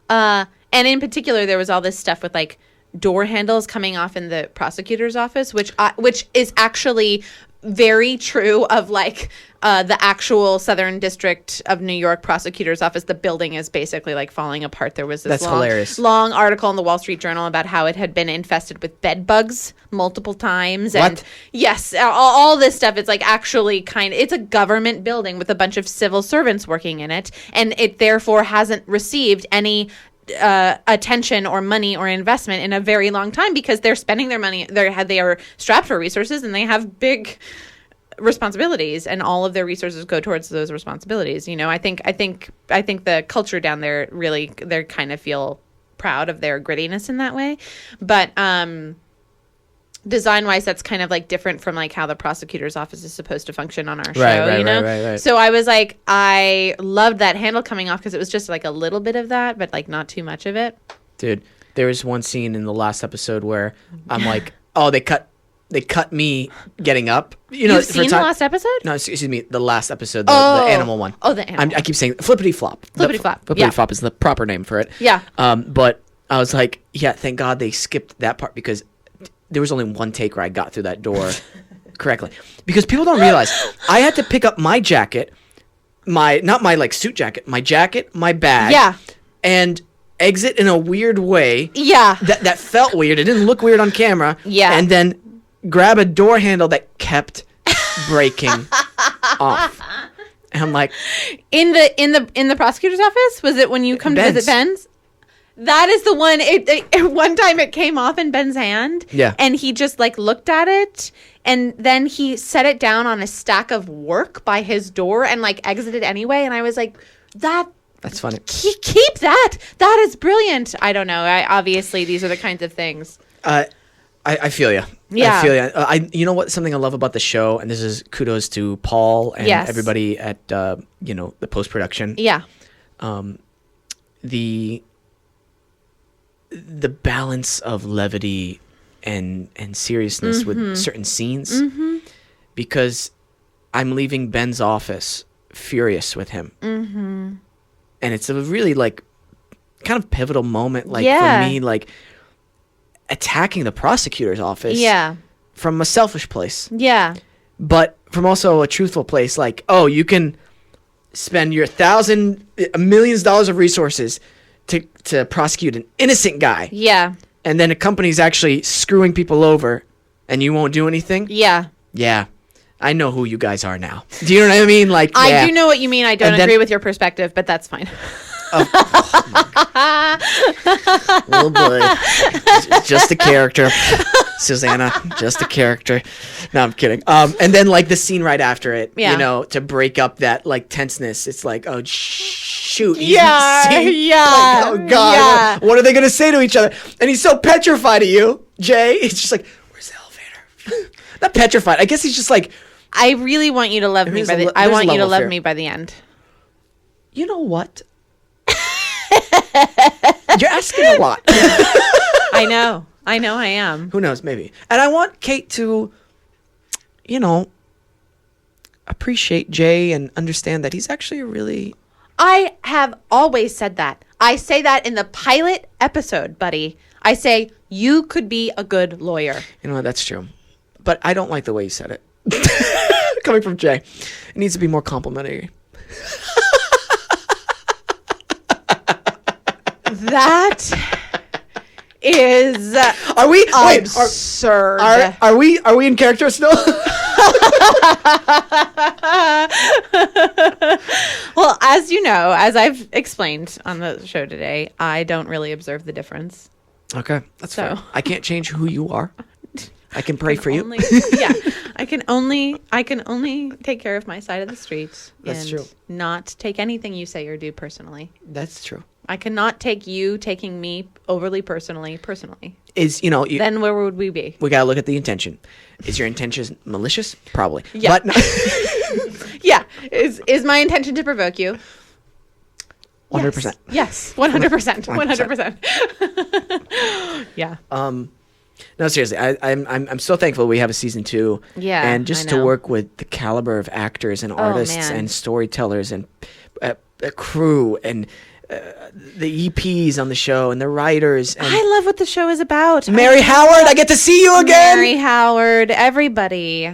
And in particular, there was all this stuff with like door handles coming off in the prosecutor's office, which is actually very true of like the actual Southern District of New York prosecutor's office. The building is basically like falling apart. There was this long article in the Wall Street Journal about how it had been infested with bed bugs multiple times. What? And yes, all this stuff. It's like actually it's a government building with a bunch of civil servants working in it, and it therefore hasn't received any attention or money or investment in a very long time because they're spending their money. They are strapped for resources, and they have big responsibilities, and all of their resources go towards those responsibilities. I think the culture down there really, they kind of feel proud of their grittiness in that way. But design wise, that's kind of like different from like how the prosecutor's office is supposed to function on our show. Right. So I was like, I loved that handle coming off because it was just like a little bit of that, but like not too much of it. Dude, there was one scene in the last episode where I'm like, oh, they cut me getting up. You've seen the last episode? No, excuse me, the last episode, the animal one. Oh, the animal. I keep saying flippity flop. Flippity flop. Flippity flop is the proper name for it. Yeah. But I was like, yeah, thank God they skipped that part because there was only one take where I got through that door correctly. Because people don't realize I had to pick up my jacket, not my like suit jacket, my jacket, my bag. Yeah. And exit in a weird way. Yeah. That felt weird. It didn't look weird on camera. Yeah. And then grab a door handle that kept breaking off. And I'm like, in the prosecutor's office, was it when you come to visit Ben's? That is the one. One time it came off in Ben's hand. Yeah. And he just like looked at it, and then he set it down on a stack of work by his door and like exited anyway. And I was like, that's funny. Keep that. That is brilliant. I don't know. Obviously these are the kinds of things. I feel you. Yeah. I feel you. You know what? Something I love about the show, and this is kudos to Paul and everybody at the post production. Yeah. The balance of levity and seriousness with certain scenes, because I'm leaving Ben's office furious with him, and it's a really like kind of pivotal moment, like for me, like attacking the prosecutor's office, from a selfish place, but from also a truthful place, like, oh, you can spend your millions of dollars of resources to prosecute an innocent guy. Yeah. And then a company's actually screwing people over and you won't do anything? Yeah. Yeah. I know who you guys are now. Do you know what I mean? Like, I do know what you mean. I don't agree with your perspective, but that's fine. Oh boy. Just a character. Susannah, just a character. No, I'm kidding. And then like the scene right after it, to break up that like tenseness, it's like, oh shoot. Yeah. Like, oh God. What are they gonna say to each other? And he's so petrified of you, Jay. It's just like, where's the elevator? Not petrified. I guess he's just like, I really want you to love me I want you to love me by the end. You know what? You're asking a lot. I know I am. Who knows? Maybe. And I want Kate to, appreciate Jay and understand that he's actually a really... I have always said that. I say that in the pilot episode, buddy. I say, you could be a good lawyer. You know what? That's true. But I don't like the way you said it. Coming from Jay. It needs to be more complimentary. That is are we absurd. Are we in character still? Well, as you know, as I've explained on the show today, I don't really observe the difference. Okay, that's fair. I can't change who you are. I can pray for you. Yeah, I can only take care of my side of the street. That's and true. Not take anything you say or do personally. That's true. I cannot take you taking me overly personally. Is Then where would we be? we gotta look at the intention. Is your intention malicious? Probably. Yeah. But Yeah. Is my intention to provoke you? 100%. Yes. 100%. 100%. Yeah. No, seriously, I'm so thankful we have a season 2. Yeah, and just I to know. work with the caliber of actors and artists man. and storytellers and a crew and the EPs on the show and the writers and I love what the show is about. Mary Howard. I get to see you again. Mary Howard, everybody.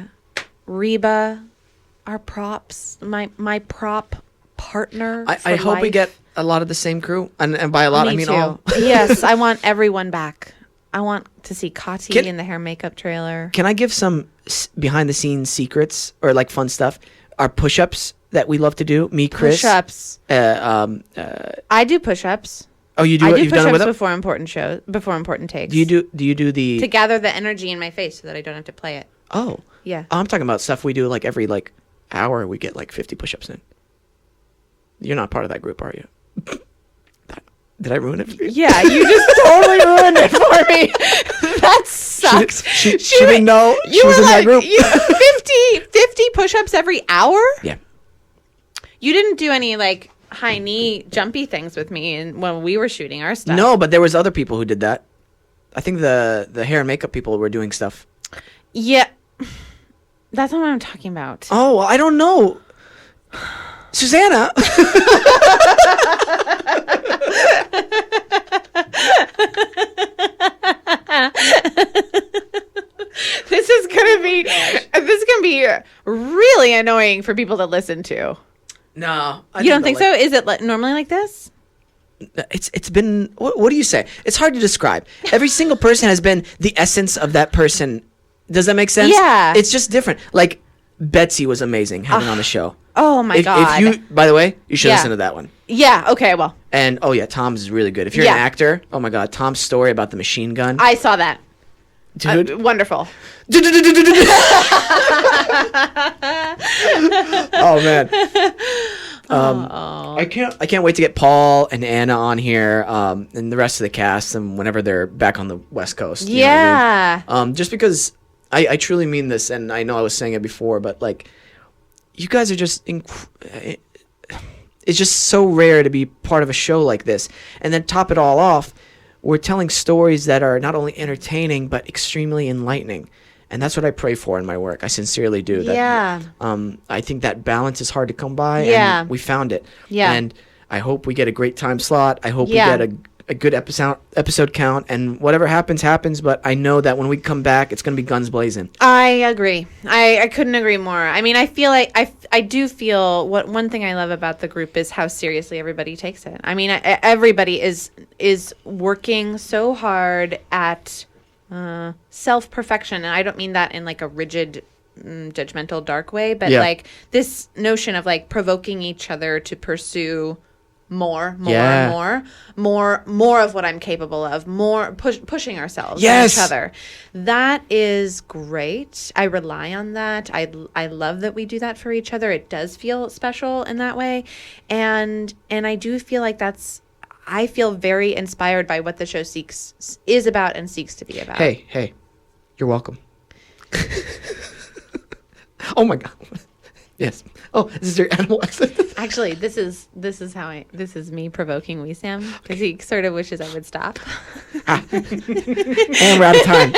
Reba, our props, my prop partner. I hope we get a lot of the same crew, and by a lot I mean too. all. Yes, I want everyone back. I want to see Kati Can- in the hair makeup trailer. Can I give some behind the scenes secrets or like fun stuff? Our push-ups that we love to do. Me, Chris. Push-ups. I do push-ups. Oh, you do I it? do You've done it with push-ups them? before important takes. Do you do the? to gather the energy in my face so that I don't have to play it. Oh. Yeah. I'm talking about stuff we do like every hour. We get like 50 push-ups in. You're not part of that group, are you? Did I ruin it for you? Yeah, you just totally ruined it for me. That sucks. She didn't know she was in that group. 50 push-ups every hour? Yeah. You didn't do any like high knee jumpy things with me when we were shooting our stuff. No, but there was other people who did that. I think the hair and makeup people were doing stuff. Yeah. That's not what I'm talking about. Oh, well, I don't know. Susannah. This is gonna be really annoying for people to listen to. No. You don't think so? Is it normally like this? It's been, what do you say? It's hard to describe. Every single person has been the essence of that person. Does that make sense? Yeah. It's just different. Like, Betsy was amazing having on the show. Oh my God. If you, by the way, you should Yeah. listen to that one. Yeah, okay, well. And, oh yeah, Tom's is really good. If you're Yeah. an actor, oh my God, Tom's story about the machine gun. I saw that. Dude. Wonderful. Oh man. I can't wait to get Paul and Anna on here, and the rest of the cast, and whenever they're back on the West Coast. You know what Yeah. I mean? Just because I truly mean this, and I know I was saying it before, but like, you guys are just it's just so rare to be part of a show like this, and then top it all off, we're telling stories that are not only entertaining but extremely enlightening. And that's what I pray for in my work. I sincerely do. That, Yeah. I think that balance is hard to come by. Yeah. And we found it. Yeah. And I hope we get a great time slot. I hope Yeah. we get a good episode count. And whatever happens. But I know that when we come back, it's going to be guns blazing. I agree. I couldn't agree more. I mean, I feel like I do feel one thing I love about the group is how seriously everybody takes it. I mean, everybody is working so hard at self-perfection, and I don't mean that in like a rigid, judgmental, dark way, but Yeah. like this notion of like provoking each other to pursue more Yeah. of what I'm capable of, more pushing ourselves Yes. on each other. That is great. I rely on that. I love that we do that for each other. It does feel special in that way, and I do feel like I feel very inspired by what the show is about and seeks to be about. Hey, you're welcome. Oh my God. Yes. Oh, is this your animal accent? Actually, this is me provoking Wesam because he sort of wishes I would stop. And we're out of time.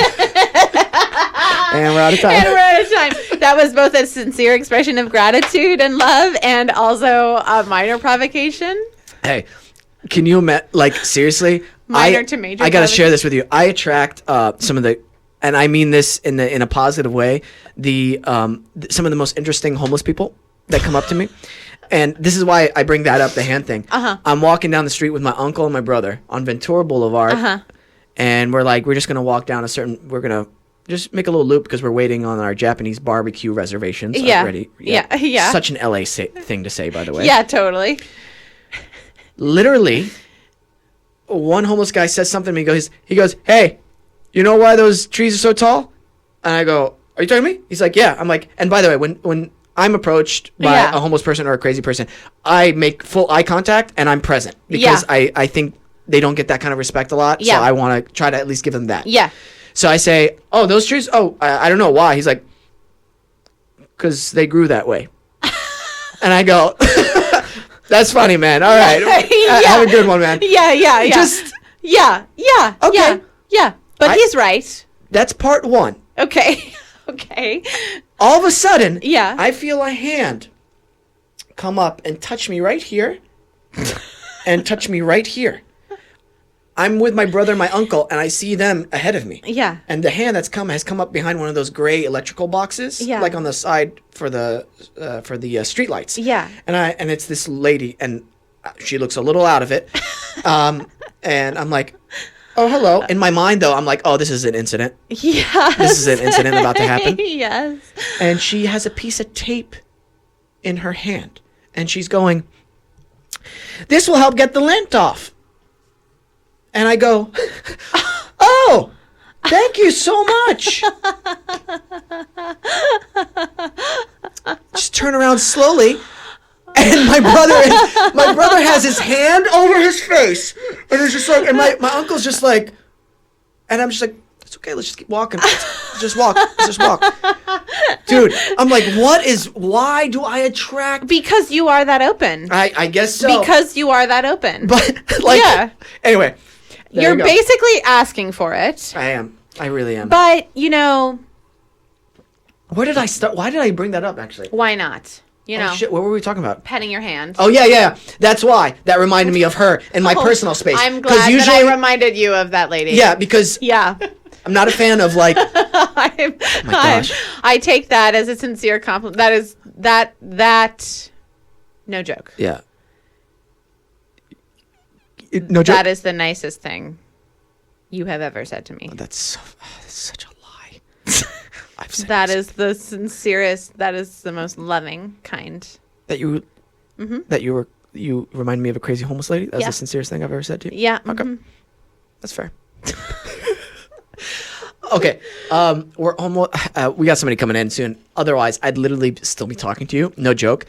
And we're out of time. And we're out of time. That was both a sincere expression of gratitude and love, and also a minor provocation. Hey, can you imagine? Like, seriously, Minor to major I gotta share provocation. this with you. I attract some of the, and I mean this in a positive way. Some of the most interesting homeless people that come up to me, and this is why I bring that up. The hand thing. I'm walking down the street with my uncle and my brother on Ventura Boulevard, and we're just gonna walk down we're gonna just make a little loop because we're waiting on our Japanese barbecue reservations Yeah. already. Yeah. Such an LA thing to say, by the way. Yeah, totally. Literally, one homeless guy says something to me. He goes, "Hey, you know why those trees are so tall?" And I go, are you talking to me? He's like, yeah. I'm like, and by the way, when I'm approached by a homeless person or a crazy person, I make full eye contact and I'm present because I think they don't get that kind of respect a lot. So I want to try to at least give them that. Yeah. So I say, oh, those trees? Oh, I don't know why. He's like, because they grew that way. And I go, that's funny, man. All right. Have a good one, man. Yeah. Just, Okay. Yeah. But he's right. That's part one. Okay. All of a sudden, Yeah. I feel a hand come up and touch me right here and touch me right here. I'm with my brother and my uncle, and I see them ahead of me. Yeah. And the hand has come up behind one of those gray electrical boxes, like on the side for the street lights. Yeah. And it's this lady, and she looks a little out of it. And I'm like, oh, hello. In my mind, though, I'm like, oh, this is an incident. Yes. This is an incident about to happen. Yes. And she has a piece of tape in her hand, and she's going, this will help get the lint off. And I go, oh, thank you so much. Just turn around slowly. And my brother has his hand over his face. And it's just like, and my uncle's just like, and I'm just like, it's okay, let's just keep walking. Let's just walk. Dude, I'm like, why do I attract? Because you are that open. I guess so. Because you are that open. But, anyway. You're basically asking for it. I am. I really am. But, Where did I start? Why did I bring that up, actually? why not? Oh, shit, what were we talking about? Petting your hand. Oh, yeah. That's why. That reminded me of her in my personal space. I'm glad that I reminded you of that lady. Yeah, because I'm not a fan of, like... my gosh. I take that as a sincere compliment. That is... That... No joke. Yeah. No joke? That is the nicest thing you have ever said to me. That's such a lie. That is the sincerest, that is the most loving kind. That you remind me of a crazy homeless lady? That's the sincerest thing I've ever said to you? Yeah. Okay. That's fair. Okay. We're almost, we got somebody coming in soon. Otherwise, I'd literally still be talking to you. No joke.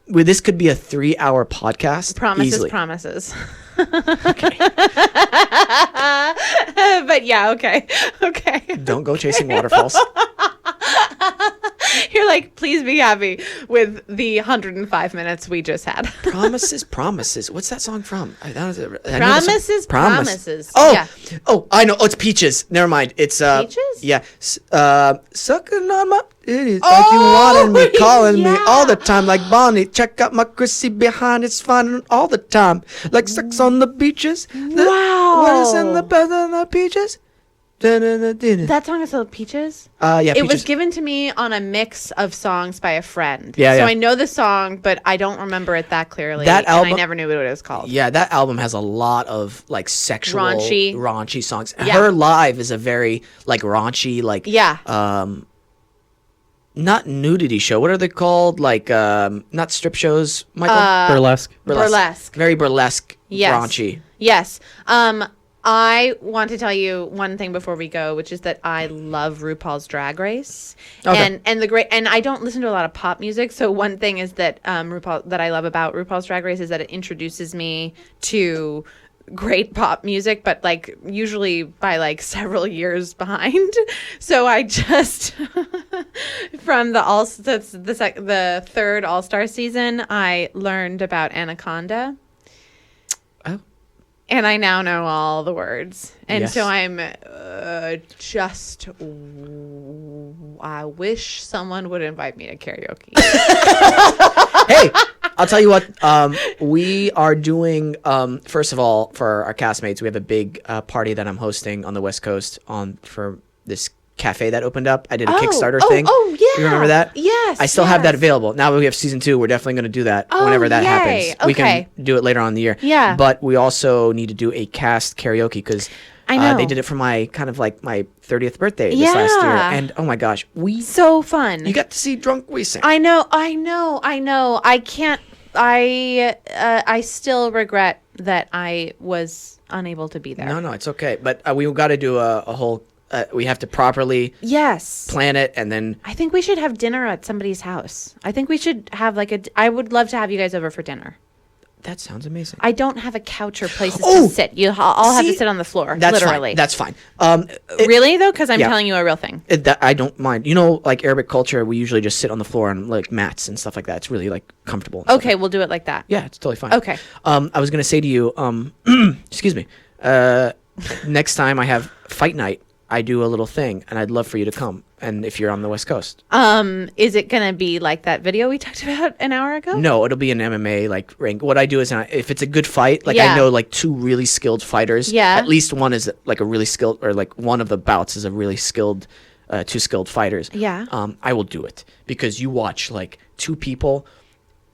This could be a 3-hour podcast. Promises. Okay. But yeah, okay. Don't go chasing waterfalls. You're like, please be happy with the 105 minutes we just had. Promises. What's that song from? Promises. Oh, yeah. Oh, I know. Oh, it's Peaches. Never mind. It's Peaches? Yeah. Sucking on my titties like you wanted me, calling me all the time like Bonnie. Check out my Chrissy behind. It's fun all the time, like sex on the beaches. Wow. What is in the bed of the peaches? That song is called Peaches? Yeah, It Peaches. was given to me on a mix of songs by a friend. Yeah, so yeah. I know the song, but I don't remember it that clearly. That album- and I never knew what it was called. Yeah, that album has a lot of like sexual, Raunchy songs. Yeah. Her live is a very like raunchy, like not nudity show. What are they called? Like not strip shows. Michael? Burlesque. Very burlesque. Yes. Raunchy. Yes. I want to tell you one thing before we go, which is that I love RuPaul's Drag Race, Okay. and I don't listen to a lot of pop music. So one thing is that that I love about RuPaul's Drag Race is that it introduces me to great pop music, but like usually by like several years behind. So I just from the third All-Star season, I learned about Anaconda. And I now know all the words. And Yes. so I'm I wish someone would invite me to karaoke. Hey, I'll tell you what. We are doing, first of all, for our castmates, we have a big party that I'm hosting on the West Coast for this cafe that opened up. I did a Kickstarter thing. Oh, yeah. You remember that? Yes. I still have that available. Now that we have season 2, we're definitely going to do that whenever that yay. happens. We Okay. can do it later on in the year. Yeah. But we also need to do a cast karaoke because I know. they did it for my 30th birthday this last year. And oh my gosh, So fun. you got to see Drunk Wesam. I know. I can't. I still regret that I was unable to be there. No, it's okay. But we got to do a whole we have to properly Yes. plan it, and then I think we should have dinner at somebody's house. I think we should have I would love to have you guys over for dinner. that sounds amazing. I don't have a couch or places Oh! to sit. I'll have to See? sit on the floor, That's literally. fine. That's fine. Really, though? Because I'm yeah. telling you a real thing. I don't mind. You know, like Arabic culture, we usually just sit on the floor on like mats and stuff like that. It's really like comfortable. and stuff Okay, we'll do it like that. Yeah, it's totally fine. Okay. I was gonna say to you, excuse me. Next time I have fight night, I do a little thing, and I'd love for you to come. And if you're on the West Coast, Is it going to be like that video we talked about an hour ago? no, it'll be an MMA like rank. What I do is, if it's a good fight, like Yeah. I know like 2 really skilled fighters. Yeah. At least one is like a really skilled, or like one of the bouts is a really skilled, 2 skilled fighters. Yeah. I will do it because you watch like 2 people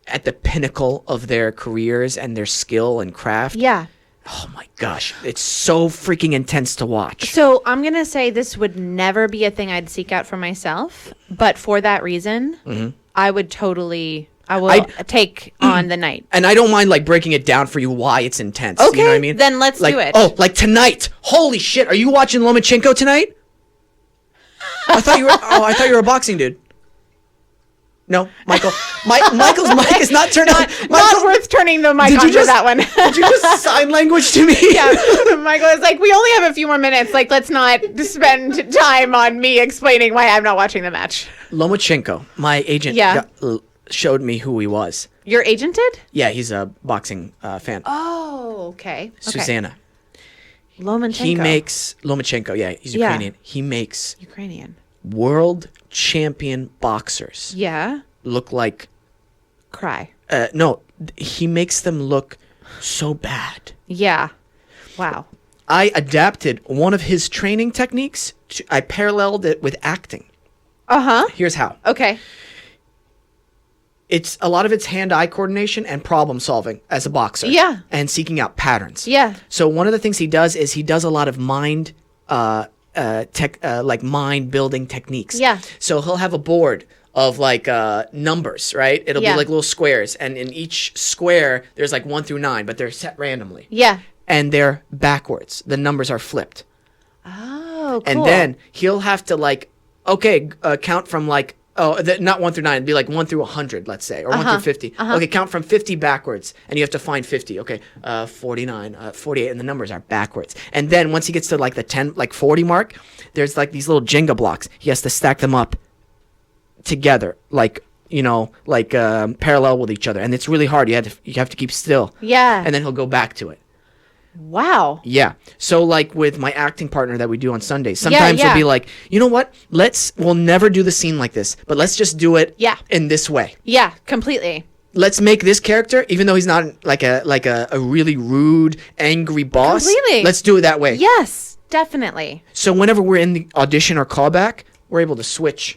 at the pinnacle of their careers and their skill and craft. Yeah. Oh my gosh, it's so freaking intense to watch. So I'm going to say this would never be a thing I'd seek out for myself. But for that reason, I would totally... I will take on the night. And I don't mind like breaking it down for you why it's intense. Okay, You know what I mean? then let's like, do it. Oh, like tonight. Holy shit, are you watching Lomachenko tonight? I thought you were a boxing dude. No, Michael. Michael's mic is not turned on. Not worth turning the mic Did on you for just- that one. Did you just sign language to me? Yeah, Michael is like, we only have a few more minutes. Like, let's not spend time on me explaining why I'm not watching the match. Lomachenko, my agent, Yeah. showed me who he was. Your agent did? Yeah, he's a boxing fan. Oh, okay. Susannah. Lomachenko. He makes Lomachenko. Yeah, he's Yeah. Ukrainian. He makes Ukrainian. world champion boxers Yeah. look like Cry. no, he makes them look so bad. Yeah. Wow. I adapted one of his training techniques. I paralleled it with acting. Uh-huh. Here's how. Okay. It's a lot of it's hand-eye coordination and problem solving as a boxer. Yeah. And seeking out patterns. Yeah. So one of the things he does is he does a lot of mind like mind building techniques. Yeah. So he'll have a board of like numbers, right? It'll Yeah. be like little squares, and in each square there's like 1 through 9, but they're set randomly. Yeah. And they're backwards. The numbers are flipped. Oh, cool. And then he'll have to like, count from like, not 1 through 9, it'd be like 1 through 100, let's say, or 1 through 50. Okay, count from 50 backwards, and you have to find 50. Okay, 49, 48, and the numbers are backwards. And then once he gets to like the 10, like 40 mark, there's like these little Jenga blocks. He has to stack them up together, like, parallel with each other. And it's really hard. You have to keep still. Yeah. And then he'll go back to it. Wow. Yeah. So like with my acting partner that we do on Sundays, sometimes yeah. we'll be like, you know what? We'll never do the scene like this, but let's just do it in this way. Yeah, completely. Let's make this character, even though he's not like a really rude, angry boss. Completely. Let's do it that way. Yes, definitely. So whenever we're in the audition or callback, we're able to switch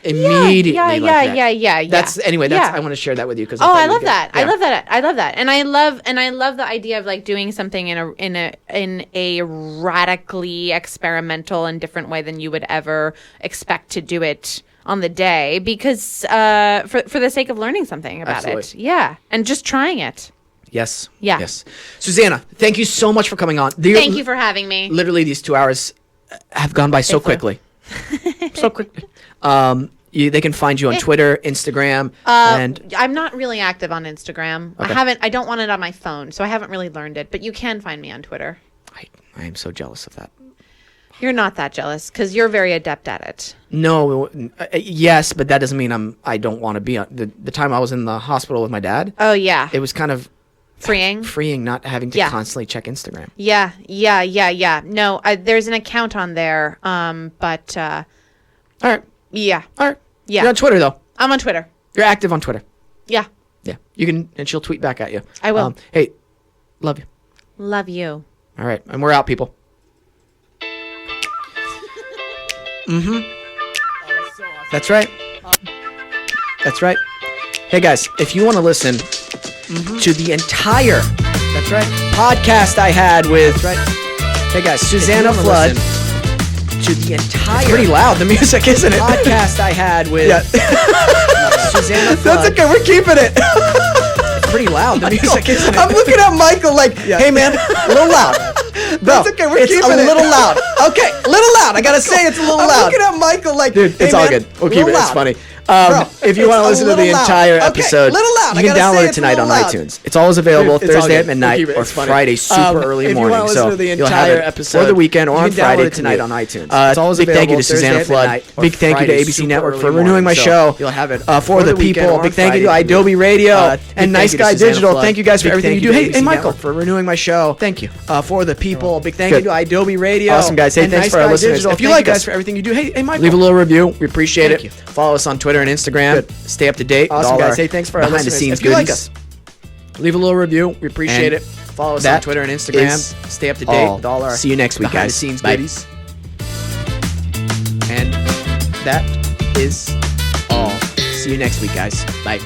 immediately. Yeah. like that. Yeah. That's anyway. Yeah. I want to share that with you because Oh, I love that. I love that. I love that. And I love the idea of like doing something in a radically experimental and different way than you would ever expect to do it on the day, because for the sake of learning something about it. Absolutely. Yeah. And just trying it. Yes. Yeah. Yes. Susannah, thank you so much for coming on. Thank you for having me. Literally, these 2 hours have gone by so quickly. So quickly. They can find you on Twitter, Instagram, and I'm not really active on Instagram. Okay. I don't want it on my phone, so I haven't really learned it, but you can find me on Twitter. I am so jealous of that. You're not that jealous because you're very adept at it. No, yes, but that doesn't mean I don't want to be on. The time I was in the hospital with my dad, Oh, yeah. it was kind of Freeing not having to Yeah. constantly check Instagram. Yeah. No, there's an account on there, but All right. yeah. All right. Yeah. You're on Twitter, though. I'm on Twitter. You're active on Twitter. Yeah. Yeah. You can, and she'll tweet back at you. I will. Hey, love you. Love you. All right. And we're out, people. That's right. That's right. Hey, guys, if you want to listen to the entire podcast I had with hey guys, Susannah Flood, to the entire it's pretty loud, the music, isn't it? Podcast I had with Susannah Flood. That's okay, we're keeping it. It's pretty loud, the music, isn't it? I'm looking at Michael like, hey man, a little loud. Bro, That's okay. We're it's keeping a it. little loud. Okay, a little loud. I gotta say, it's a little I'm loud. looking at Michael like, Dude, hey, it's all man, good. We'll a keep it. little It's loud. funny. Bro, If you want to it's a listen to the little loud. entire Okay, episode, little loud. I you can gotta say download it it's a tonight on little loud. iTunes. It's always available Dude, it's all Thursday good. at midnight We'll keep it. or It's funny. Friday super early if you morning. wanna listen So to the you'll have entire it episode, for the weekend or you on can Friday download it tonight tonight. on iTunes. It's always big thank you available to Susannah Thursday at Flood. midnight or Big thank you to Friday ABC super Network for early renewing my morning. show. So you'll have it For the weekend people. or Big thank you to Friday. Adobe Radio. Big And Nice thank you to Guy Susannah Digital. Flood. Thank you guys for Big everything you thank do. you to Hey, ABC Michael, Network. for renewing my show. Thank you. For the people. Big thank Good. you to Adobe Radio. Awesome, guys. Hey, and thanks Nice for our Guy listeners. Digital. If you Thank like guys us- for everything you do. Hey, Michael. Leave a little review. We appreciate Thank it. you. Follow us on Twitter and Instagram. Good. Stay up to date. with Awesome, all guys. our Hey, thanks for our behind the listeners. scenes If you like goodies. Leave a little review. We appreciate And it. Follow us on that Twitter and Instagram. is Stay up to date all. with all our See you next week, behind guys. the scenes Bye. goodies. And that is all. See you next week, guys. Bye.